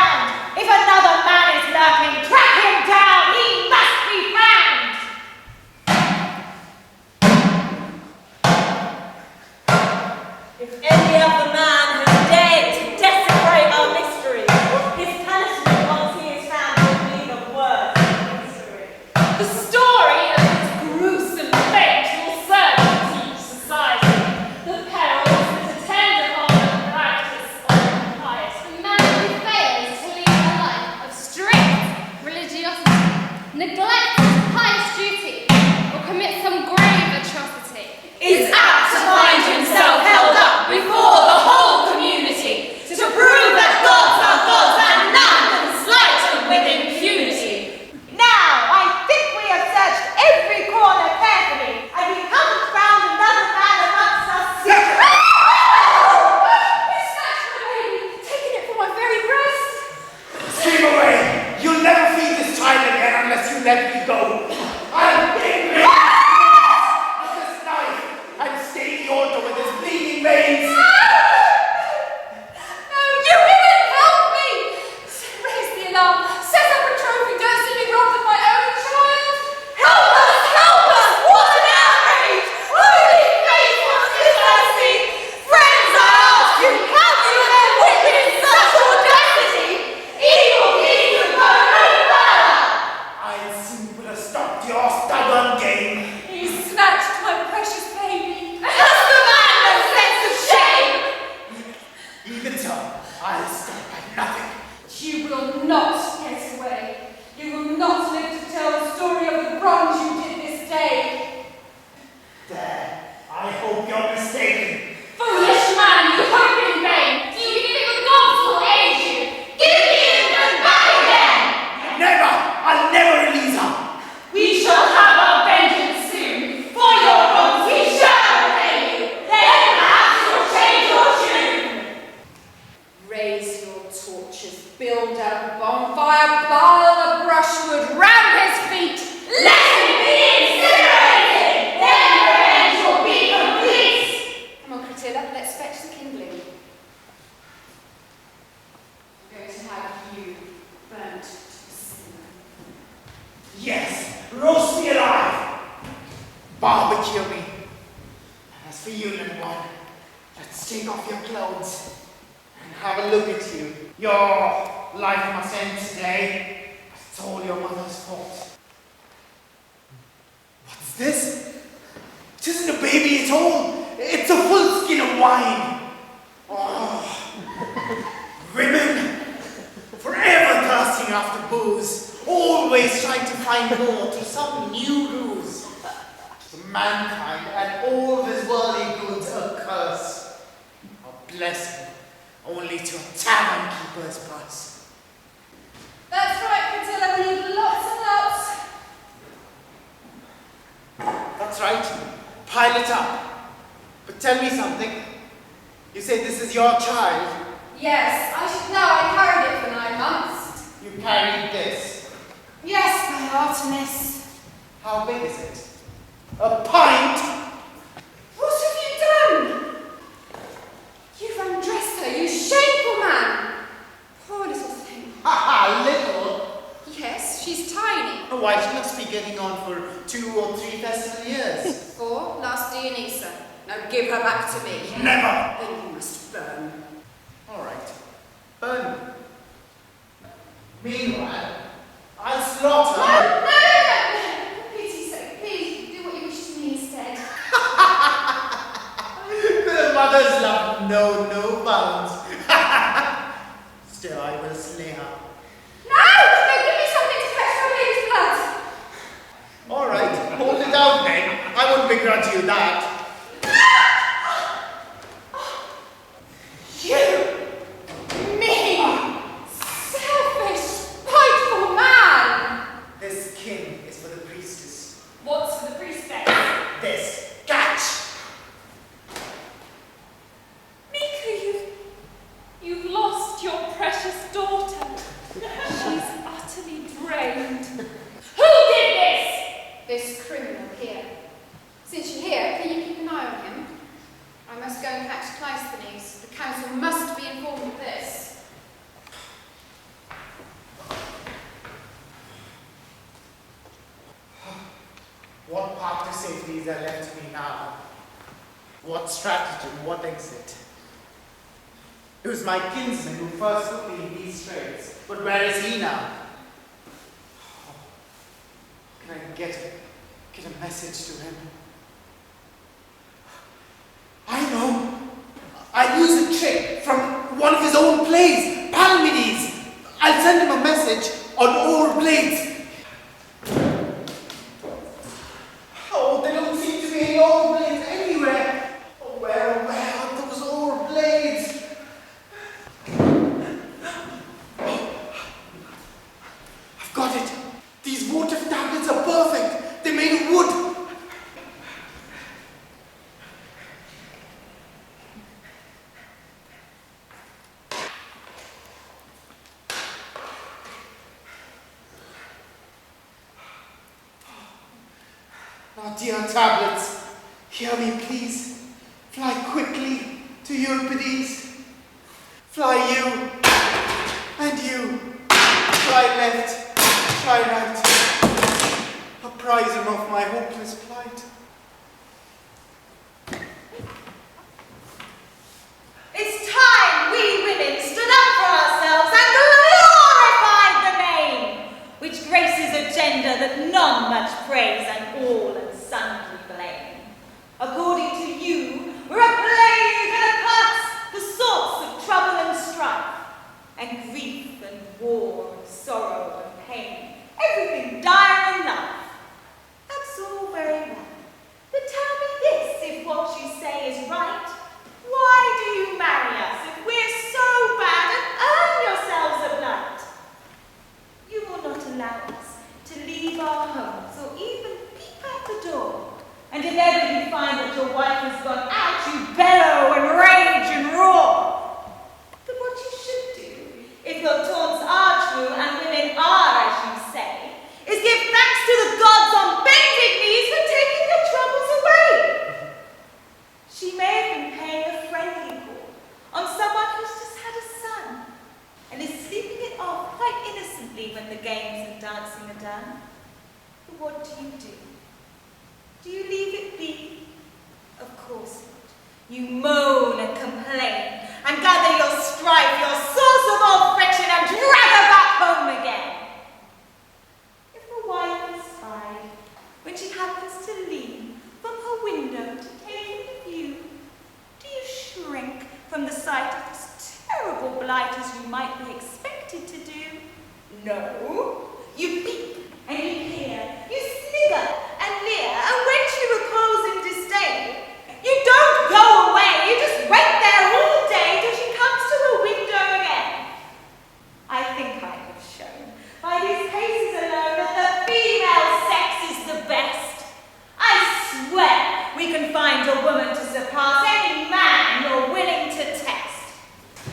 barbecue me. As for you, little one, let's take off your clothes and have a look at you. Your life must end today. It's all your mother's fault. What's this? It isn't a baby at all. It's a full skin of wine. Oh, women, forever thirsting after booze, always trying to find more through some new ruse. To mankind and all of his worldly goods a curse, a blessing only to a tavern keeper's purse. That's right, Priscilla, we need lots and lots. That's right. Pile it up. But tell me something. You say this is your child. Yes, I should know. I carried it for 9 months. You carried this. Yes, my Artemis. How big is it? A pint? What have you done? You've undressed her, you shameful man. Poor little thing. Ha ha, little. Yes, she's tiny. Oh, why, she must be getting on for 2 or 3 festival years. 4 last Dionysa. Now give her back to me. Never. Then you must burn. All right. Burn. Meanwhile, I'll slaughter. No! For pity's sake, please do what you wish to me instead. The mother's love no bounds. Still, I will slay her. No! Give me something to fetch my baby's blood. All right, hold it out then. I won't begrudge you that. You mean, selfish, spiteful man! This king is for the priestess. What's for the priestess? This, catch! Mika, you've lost your precious daughter. She's utterly drained. Who did this? This criminal here. Since you're here, can you keep an eye on him? I must go and catch Classicists. The council must be informed of this. What path to safety is there left to me now? What stratagem, what exit? It was my kinsman who first put me in these straits, but where is he now? Can I get a message to him? I know! I'll use a trick from one of his own plays, Palmides. I'll send him a message on oar blades. Oh, there don't seem to be any oar blades anywhere. Oh, where are those oar blades? I've got it. These votive tablets are perfect. They're made of wood. Now, dear tablets, hear me please. Fly quickly to Euripides. Fly you, and you. Fly left, fly right. Apprise him of my hopeless plight. It's time we women stood up for ourselves and glorified the name, which graces a gender that none much praise and all and sundry blame. According to you, we're a plague and a curse, the source of trouble and strife, and grief and war, and sorrow and pain, everything dire in life. That's all very well. But tell me this, if what you say is right. Why do you marry us if we're so bad and earn yourselves a blight? You will not allow us to leave our homes or even peep out the door. And if ever you find that your wife has gone out, you bellow and rage and roar. But what you should do, if your taunts are true and women are, as you say, is give thanks to the gods on bended knees for taking your troubles away. She may have been paying a friendly call on someone who's just had a son and is sleeping it off quite innocently when the games and dancing are done. But what do? Do you leave it quite as you might be expected to do. No. You peep and you peer, you snigger and leer, and when she recoils in disdain, you don't go away, you just wait there all day till she comes to a window again. I think I have shown by these cases alone that the female sex is the best. I swear we can find a woman to surpass any man you're willing to test.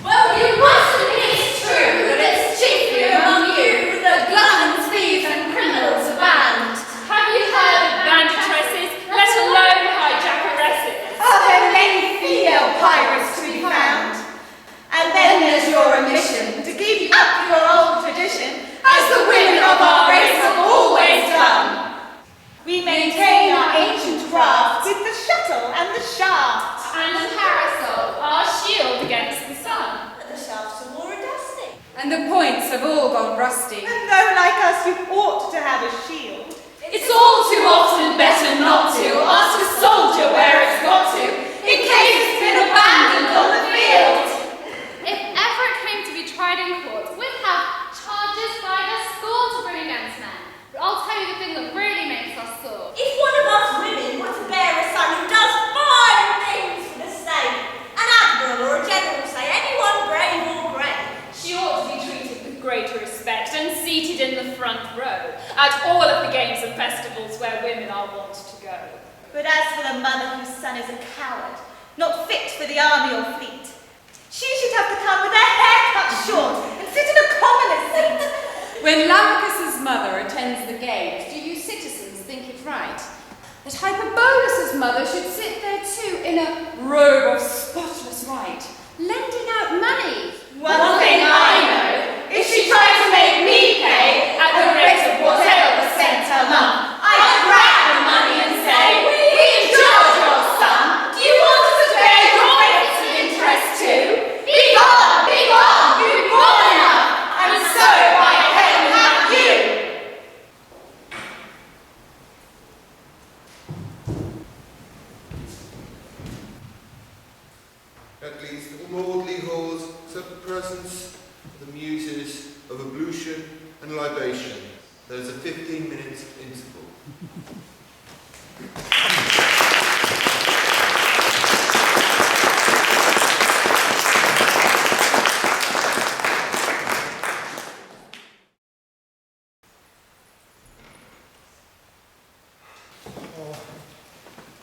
Well, you must admit it's true that it's chiefly among you that gluttons, thieves, and criminals abound. Have you heard of banditresses, let alone hijackeresses? Are there many female pirates to be found? And then there's your omission to keep up your old tradition, as the women of our race have always done. We maintain our ancient craft with the shuttle and the shaft. And the parasol, our shield against the sun. But the shafts are more dusty. And the points have all gone rusty. And though, like us, you ought to have a shield, It's all too often better not to ask a soldier where it's got to, in case it's been abandoned on the field. If ever it came to be tried in court, we'd have charges by the score to bring against men. But I'll tell you the thing that really makes us sore. If one of us women were to bear a son who does fine things for the state, an admiral or a general, say, anyone brave or great, She ought to be treated with greater respect and seated in the front row at all of the games and festivals where women are wont to go. but as for the mother whose son is a coward, not fit for the army or fleet, she should have to come with her hair cut short and sit in a commoner's seat. When Lamachus's mother attends the games, do you citizens think it right that Hyperbolus's mother should sit there too in a robe of spotless white, lending out money? One thing I know, if she tried to make me pay at the rate of whatever cent a month, I'd grab the money and say, we enjoyed your son. Do you want us to bear your rates of interest too? Be gone, you've borne enough, and so by heaven have you. At least the lordly halls serve the presence of the muses of ablution and libation. There's a 15-minute interval.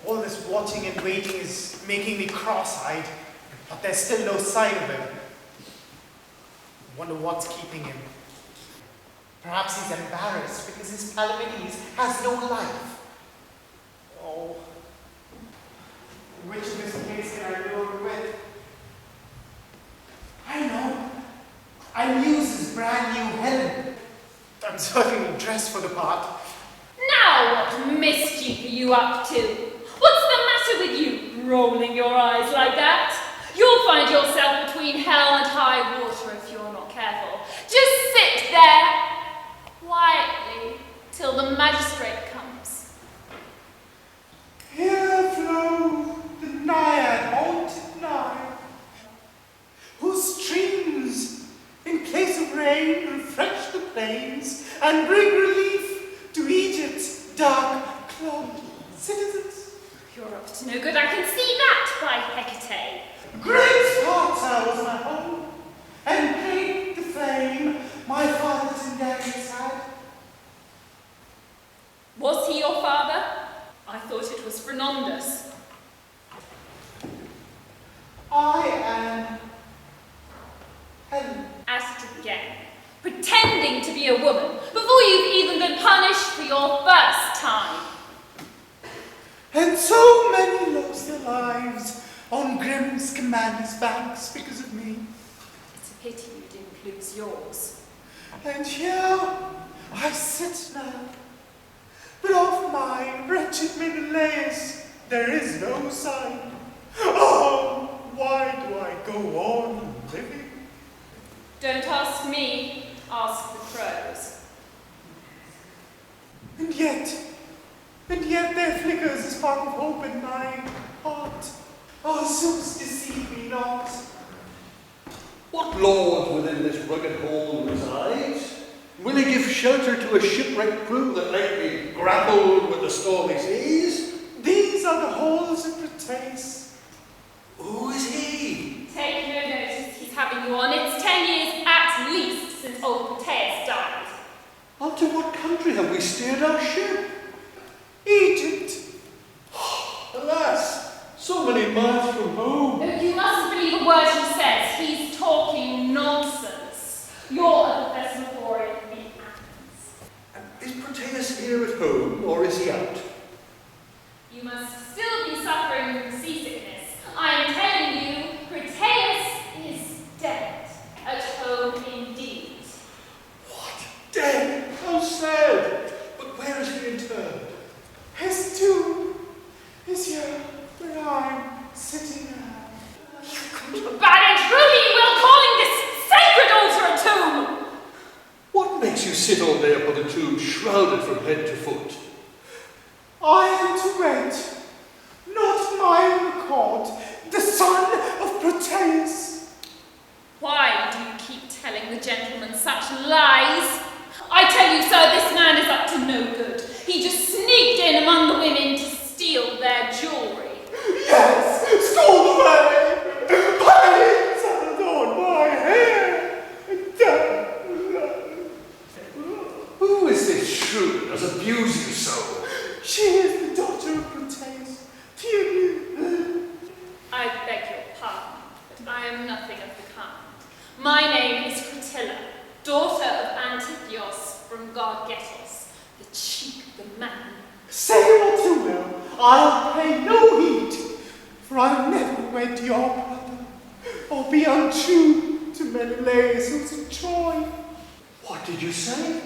All this watching and waiting is making me cross-eyed, but there's still no sign of him. I wonder what's keeping him. Perhaps he's embarrassed because his Palamedes has no life. Oh, which of his case can I lure him with? I know. I'll use his brand new Helen. I'm certainly dressed for the part. Now what mischief are you up to? What's the matter with you, rolling your eyes like that? You'll find yourself between hell and high water if you're not careful. Just sit there, quietly, till the magistrate comes. Here flow the naiad haunted Nile, whose streams, in place of rain, refresh the plains and bring relief to Egypt's dark-clogged citizens. You're up to no good, I can see that, by Hecate. Great Sparta was my home, and great the fame my fathers and daddies had. Was he your father? I thought it was Fernandus. I am Helen. At it again, pretending to be a woman, before you've even been punished for your first time. And so many lost their lives on grim Scamander banks because of me. It's a pity you didn't lose yours. And here I sit now. But of my wretched Menelaus there is no sign. Oh, why do I go on living? Don't ask me, ask the crows. And yet there flickers a spark of hope in my heart. Oh, Zeus, deceive me not. What lord within this rugged hall resides? Will he give shelter to a shipwrecked crew that lately grappled with the stormy seas? These are the halls of Brighton. Who is he? Take no notice, he's having you on. It's 10 years at least since old Proteus died. Unto what country have we steered our ship? Egypt. Alas, so many miles from home. Oh, you mustn't believe a word he says. He's talking nonsense. You're at the Thesmophoria in Athens. Is Proteus here at home, or is he out? You must still be suffering from seasickness. I am telling you, Proteus is dead. At home indeed. What? Dead? How sad! But where is he interred? His tomb is here where I'm sitting now. Bad and truly you will calling this sacred altar a tomb! What makes you sit all day upon a tomb shrouded from head to foot? I am to wed, not my own accord, the son of Proteus. Why do you keep telling the gentleman such lies? I tell you, sir, this man is up to no good. He just sneaked in among the women to steal their jewellery. Yes, stole away, pirates have adorned my hair. Who is this shrew that does abuse you so? She is the daughter of Proteus. Do you know? I beg your pardon, but I am nothing of the kind. My name is Cratilla, daughter of Antiphios from Gargetos, the cheek of the man. Say what you will, I'll pay no heed, for I'll never wed your brother, or be untrue to Menelaus who's in Troy. What did you say?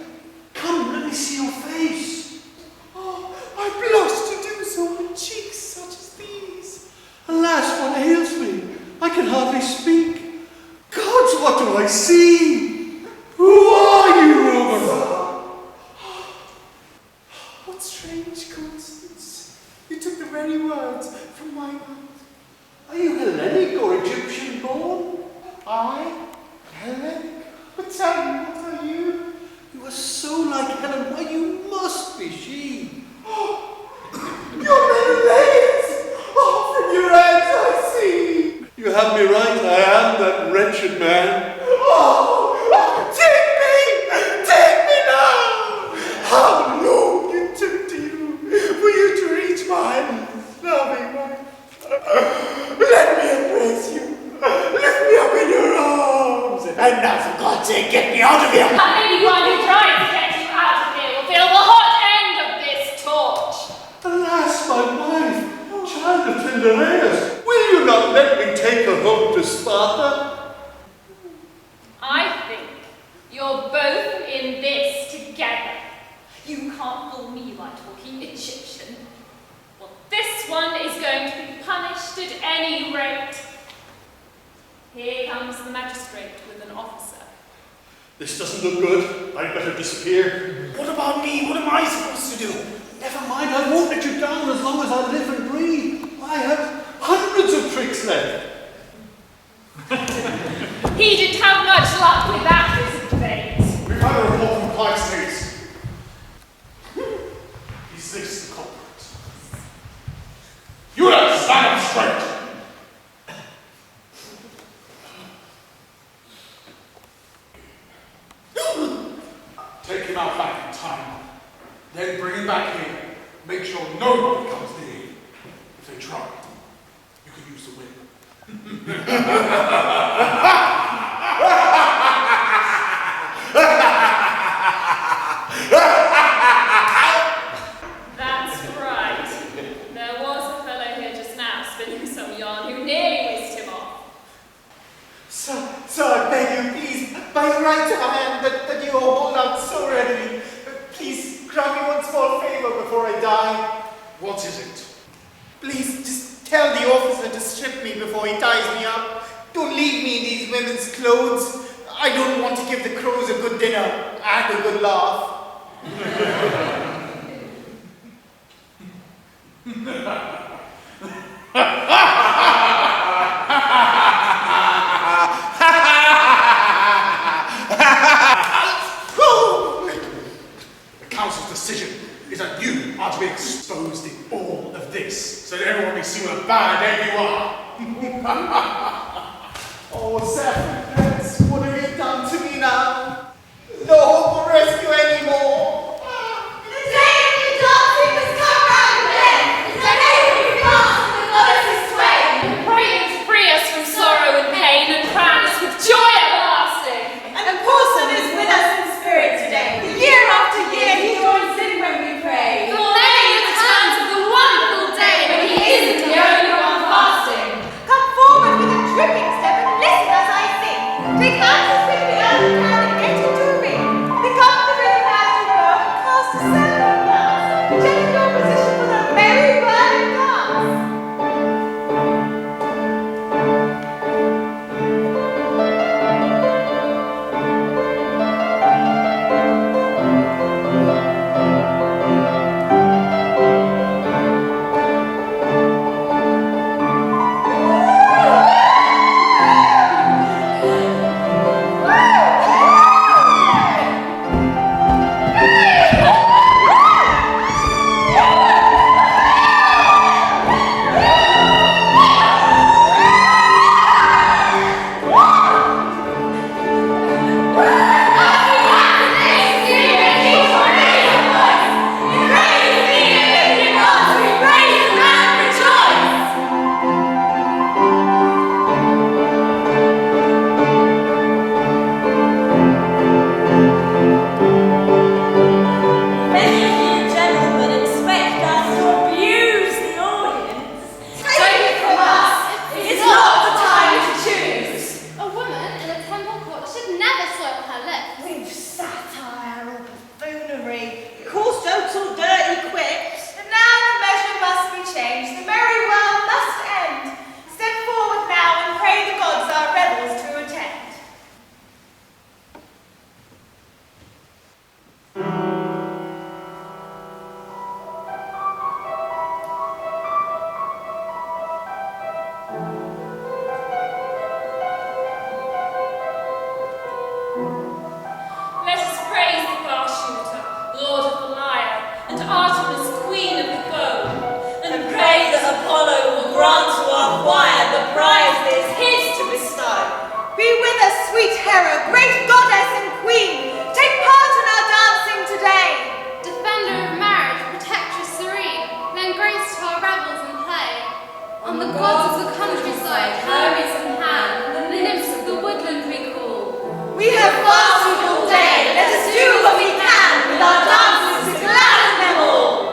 Come, let me see your face. Oh, I blush to do so with cheeks such as these. Alas, what ails me? I can hardly speak. Gods, what do I see? Who are you, Roman? What strange coincidence. You took the very words from my mouth. Are you Hellenic or Egyptian born? I? Helen? But tell me, what are you? You are so like Helen. Why, you must be she. You're Menelaus! Oh, from your eyes I see! You have me right. I am that wretched man. Take me now! How long it took to you for you to reach my loving wife. Let me embrace you. Lift me up in your arms. And now, for God's sake, get me out of here. Anyone who tries to get you out of here will feel the hot end of this torch. Alas, my wife, child of Tyndareus, will you not let me take her home to Sparta? I think you're both in this together. You can't fool me by talking Egyptian. Well, this one is going to be punished at any rate. Here comes the magistrate with an officer. This doesn't look good. I'd better disappear. What about me? What am I supposed to do? Never mind, I won't let you down as long as I live and breathe. I have hundreds of tricks left. He didn't have much luck with that visit phase. We've had a report from classicists. Is this the culprit? You don't stand up straight! Take him out back in time. Then bring him back here. Make sure nobody comes near him. If they try, you can use the whip. That's right. There was a fellow here just now spinning some yarn who nearly whisked him off. Sir, I beg you, please, by your right hand that you hold out so readily, please grant me one small favor before I die. What is it? Please, just tell the officer to strip me before he ties me up. Don't leave me in these women's clothes. I don't want to give the crows a good dinner and a good laugh. this, so that everyone may see what a bad egg you are. Oh, Serpent, what have you done to me now? No hope of rescue anymore. The day of your dancing has come round again. The day when you dance in the goddess's twain. Pray to free us from sorrow and pain and crown us with joy everlasting. And Paulson is with us in spirit today. Year after year he joins in when we pray. For many returns of the wonderful day when he isn't the only one fasting. Come forward with a tripping step and listen as I sing. Take hands as quickly as you can and get into a ring. Pick up the rhythm as you go and cast a circle glance. Check your position with a merry whirl and dance. Let us praise the glass shooter, lord of the lyre, and Artemis, queen of the bow. And pray that Apollo will grant to our choir the prize that is his to bestow. Be with us, sweet Hera, great goddess and queen. Take part in our dancing today. Defender of marriage, protectress serene, lend grace to our revels and play. On the gods of the countryside, Hermes in hand, the nymphs of the woodland we call. We have fasted all day. Let us do what we can with our dances to gladden them all.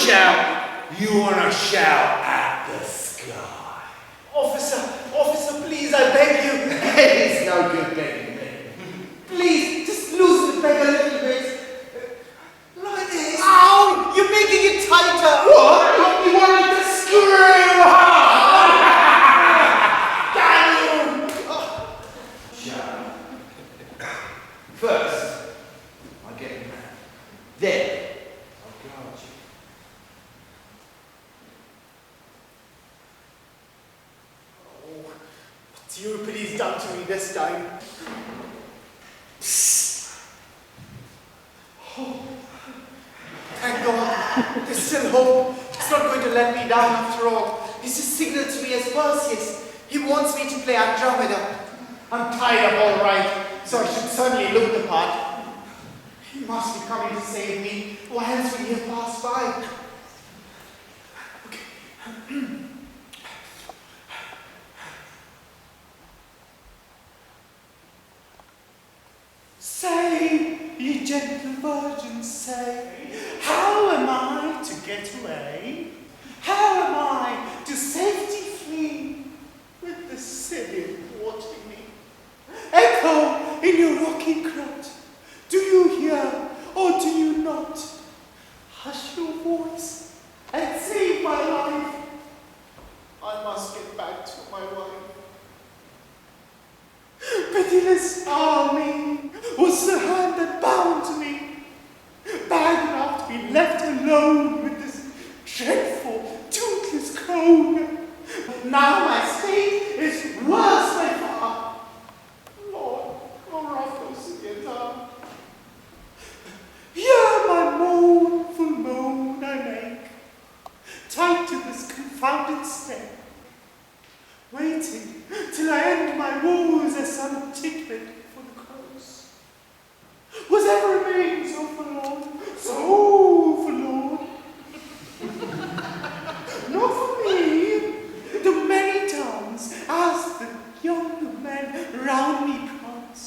shout? You want to shout at the sky? Officer, please, I beg you. It's no good begging me. Please, just loosen the peg a little bit. Like this. Ow! You're making it tighter. What? You want me to scream hard? Damn you! Shut up. First, I get you mad. Then, I'll guard you. Oh, what's Euripides done to me this time? Oh, thank God. There's still hope. He's not going to let me down after all. He's just signaled to me as Perseus. He wants me to play Andromeda. I'm tied up all right, so I should certainly look the part. He must be coming to save me. Why else would he have passed by? Okay. Say, ye gentle virgins, say, how am I to get away? How am I to safety flee with the Scythian watching me? Echo in your rocky crowd, do you hear or do you not? Hush your voice and save my life. I must get back to my wife. Pitiless army was the hand that bound me, bad enough to be left alone with this dreadful, toothless crone. But now my state is worse by far. Lord, Orphos the guitar. Hear my mournful moan I make, tied to this confounded step, waiting till I end my woes as some ticket for the crows. Was ever a maiden so forlorn, so forlorn? Not for me, the many times as the young men round me prance.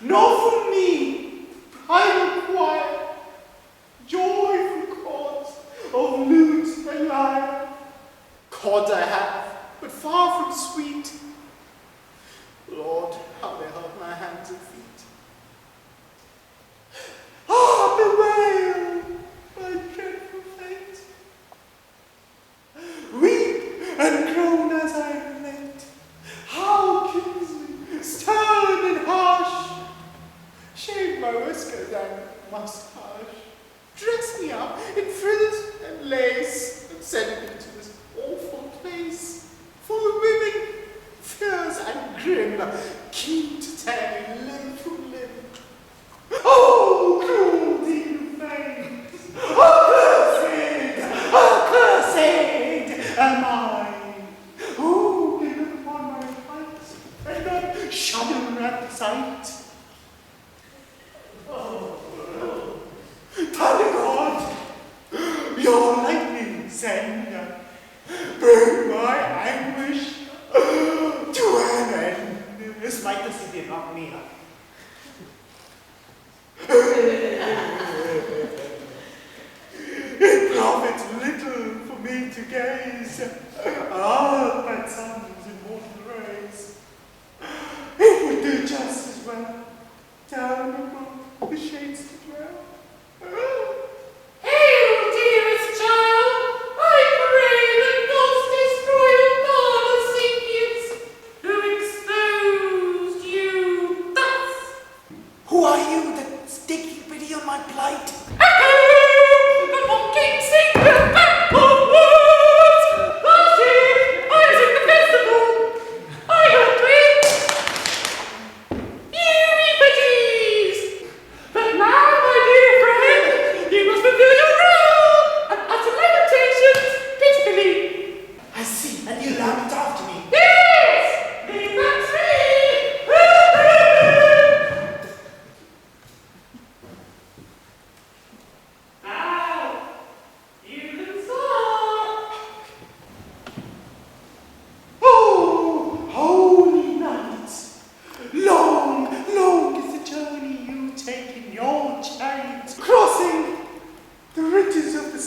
Not for me, private choir, joyful chords of lute and lyre. Chords I have, but far from sweet. Lord, how they hurt my hands and feet. Ah, bewail my dreadful fate. Weep and groan as I relate. How kinsman, stern and harsh. Shave my whiskers and moustache. Dress me up in frills and lace and send me to this awful place, full of women, fierce and grim, keen to tear me limb from limb. Oh, cruelty and fate! Accursed am I! Who can look upon my height and not shudder at the sight? Oh, Thunder God, your lightning send, bring my anguish to an end. Smite the city, not me. It profits little for me to gaze up at sun's immortal rays. It would do just as well down above the shades to dwell. Hail, dearest child! I pray that gods destroy all the Scythians who exposed you thus. Who are you that's taking pity on my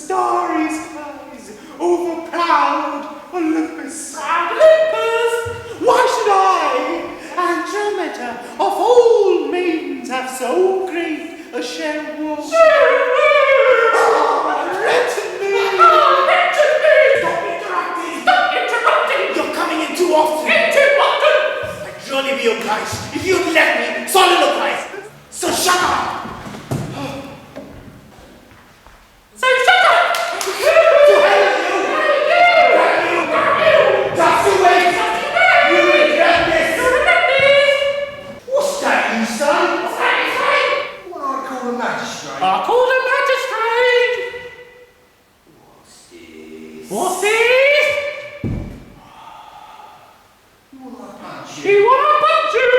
starry skies over proud Olympus. Olympus! Why should I, Andromeda, of all maidens, have so great a share of woe? Wretched me! Wretched me! Stop interrupting! Stop interrupting! You're coming in too often! In too often! I'd surely be obliged if you'd let me soliloquize. So shut up! So shut up! To hell with you! Damn you! Just you wait! You regret this! You regret this! What's that you say? What's that you say? What I call a magistrate. I called a magistrate! What's this? What's this? You want to punch He you? wanna punch you!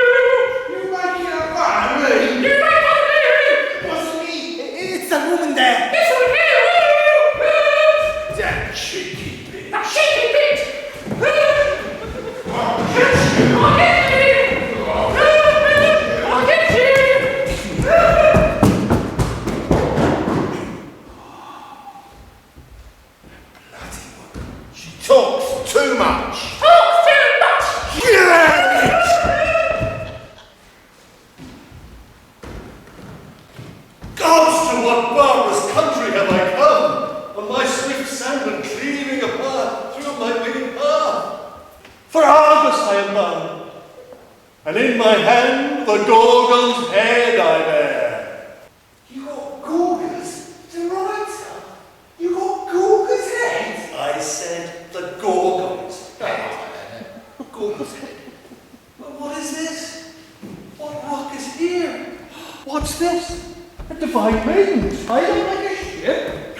You're making a fun of me. You make fun of me! It wasn't me. It's the woman there. This one here! That cheeky bitch. That cheeky bitch! I'll get you. I'll get you! I'll get you! Bloody woman. She talks too much. Talks too much! Yeah! Gods, to what barbarous country have I come? On my swift sandal cleaving a path through my wicked path. For Argus I am bound, and in my hand the Gorgon's head I bear. You got Gorgas to writer. You got Gorgas head. I said the Gorgon's head. Gorgon's head. But what is this? What rock is here? What's this? A divine maiden, tied up like a ship.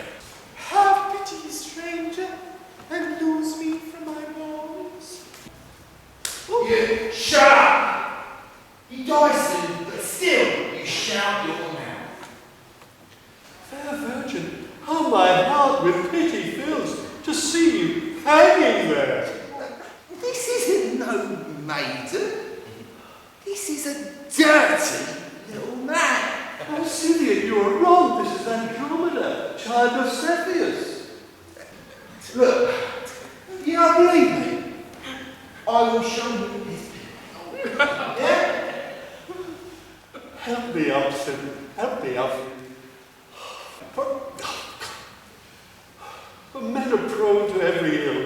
Have pity, stranger, and lose me from my walls. You shut up. You die soon, but still you shout your mouth. Fair Virgin, how my heart with pity fills to see you hanging there. This isn't no maiden. This is a dirty little man. Oh, Scythian, you are wrong. This is Andromeda, child of Cepheus. Look, you don't believe me? I will show you his picture. Yeah? Help me up, Scythian. Help me up. For men are prone to every ill,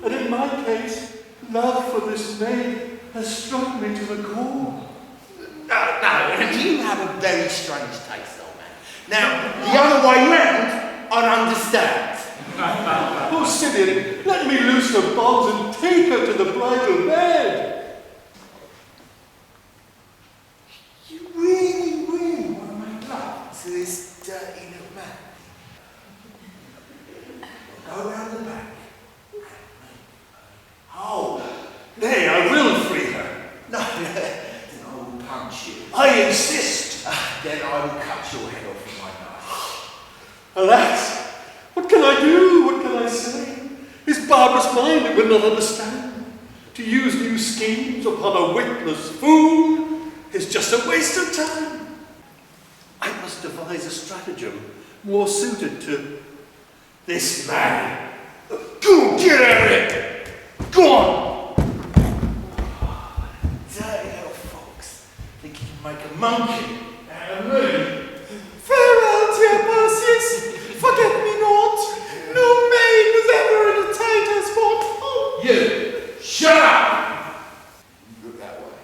and in my case, love for this maid has struck me to the core. No, you have a very strange taste, old man. Now, the other way round, I'd understand. Oh, Scythian, let me loose her bonds and take her to the bridal bed. You really want to make love to this dirty little man? Go round the back. Oh, Nay, I will free her. no, then I will punch you. I insist. Then I will cut your head off with my knife. Alas, what can I do? What can I say? His barbarous mind it will not understand. To use new schemes upon a witless fool is just a waste of time. I must devise a stratagem more suited to this man. Go get at it! Go on! Dirty little fox. Think you can make a monkey out of me? Farewell, dear Perseus. Forget me not. No maid was ever in a tighter spot. Oh. You! Shut up! You look that way.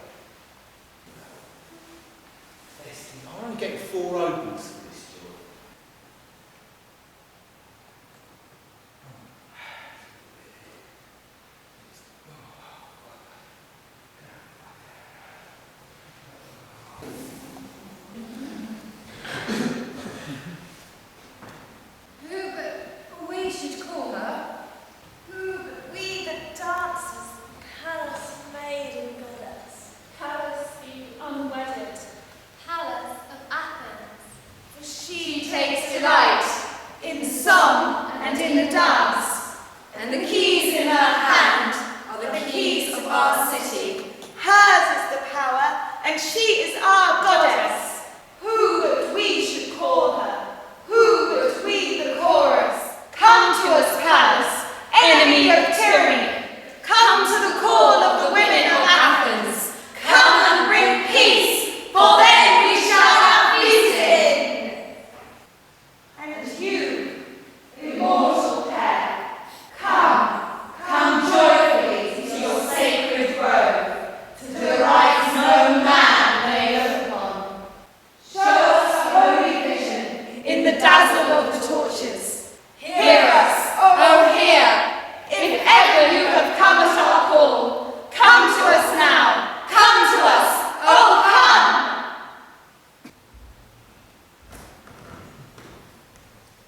Esty, I only get 4 opals for this job. Who but we should call her? Who but we the dancers, Pallas maiden goddess? Pallas the unwedded, Pallas of Athens. For she takes delight in song and in the dance, and the keys in her hand are the keys of our city. Hers is the power, and she is our goddess. Who but we should call her? Who but we the chorus?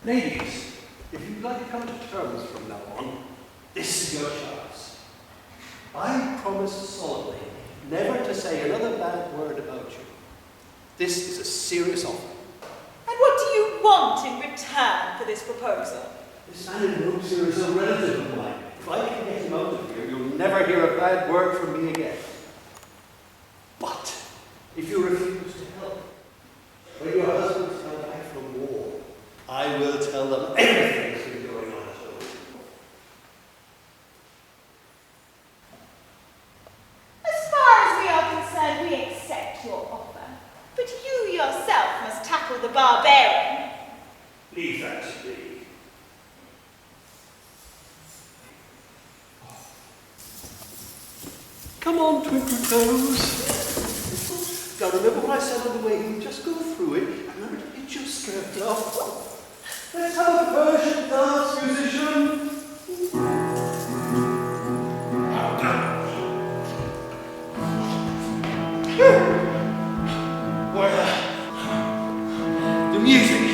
Ladies, if you'd like to come to terms from now on, this is your chance. I promise solemnly never to say another bad word about you. This is a serious offer. And what do you want in return for this proposal? This man in robes here is a relative of mine. If I can get him out of here, you'll never hear a bad word from me again. But if you refuse to help, when your husbands come back from war, I will tell them everything that's been going on at home. As far as we are concerned, we accept your offer. But you yourself must tackle the barbarian. Leave that to me. Come on, twinkle toes. Now remember what I said on the way in, just go through it. Remember to pitch your skirt off. Let's have a Persian dance, musician. The music,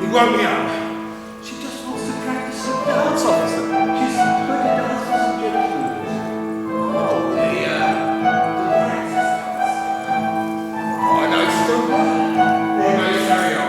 it woke me up. She just wants to practice some dance, officer. She's going to dance for some gentlemen. Oh, the I know Stumper. I know carry on.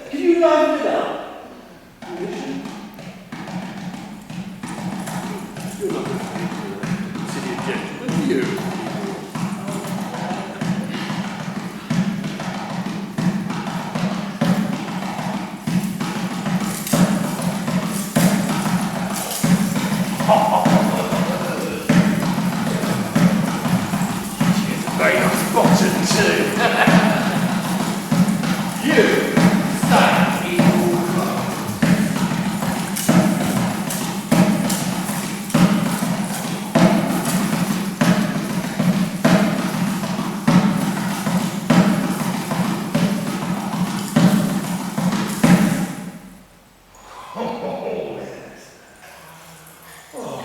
Can you liven it up? You're not going to consider a gentleman, are you? Very nice bottom too. You stand in all clothes. Oh, yes. Oh.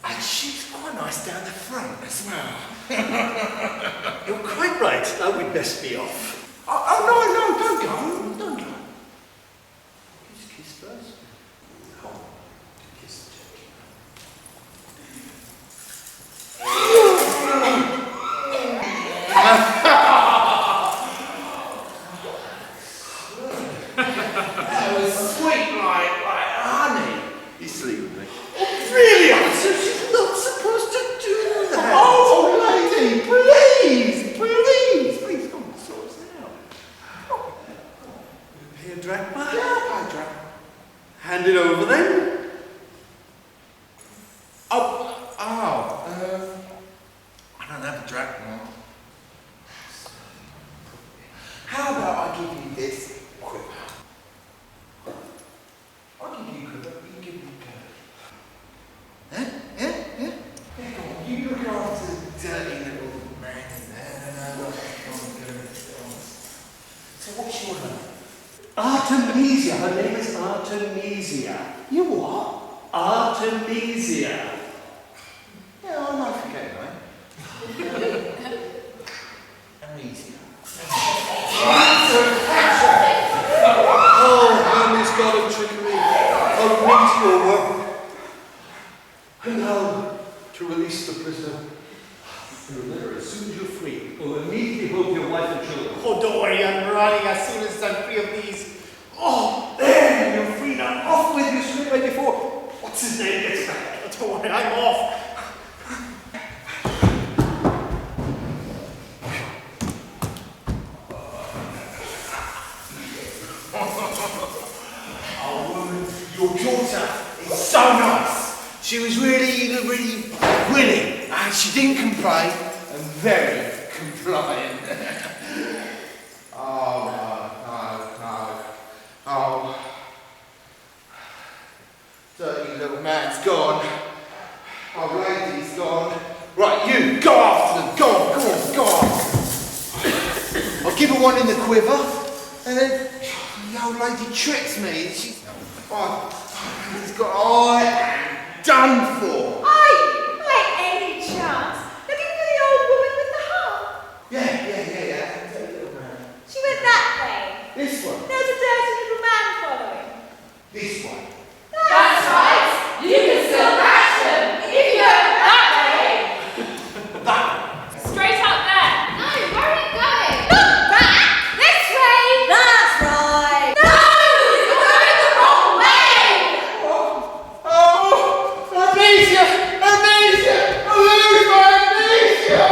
And she's quite nice down the front as well. You're quite right. Now we'd best be off. Oh, no, don't go. Don't go. Just kiss first. Oh, Kiss the that was sweet like honey. You sleep with me. Really? She's not supposed to do that. Oh, lady, please, come on, sort us out. Pay a drachma? Yeah, I'll pay a drachma. Hand it over then. I don't have a drachma. How about I give you this quiver? I'll give you a quiver, you give me a quiver. Yeah? Yeah, go on, you look after the dirty little man in there, and I'll So what's your name? Artemisia. Her name is Artemisia. You what? Artemisia. Yeah, I might forget it, mate. Amnesia. Oh, Hermes, god of trickery. Oh, meteor work. And now, to release the prisoner, And remember, as soon as you're free, immediately home to your wife and children. Oh, don't worry, I'm running as soon as I'm free of these. Oh, there, you're free now. Off with you straight away before, what's his name gets back. Oh, don't worry, I'm off. Oh, woman, your daughter is so nice. She was really willing, and she didn't complain, and very compliant. Oh, no. Oh. Dirty little man's gone. Old lady's gone. Right, you, go after them. Go on. I'll give her one in the quiver, and then the old lady tricks me. She's got done for. By any chance, looking for the old woman with the harp? Yeah. Dirty little man. She went that way. This one. There's a dirty little man following. This one. That's right. You can still catch them if you go that way. Straight up there. No, where are you going? Look back! This way. That's right! No, you're going the wrong way. Oh, amnesia! I lose my amnesia!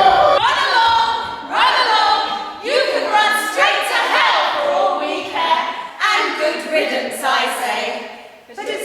Run along. You can run straight to hell for all we care. And good riddance, I say. But it's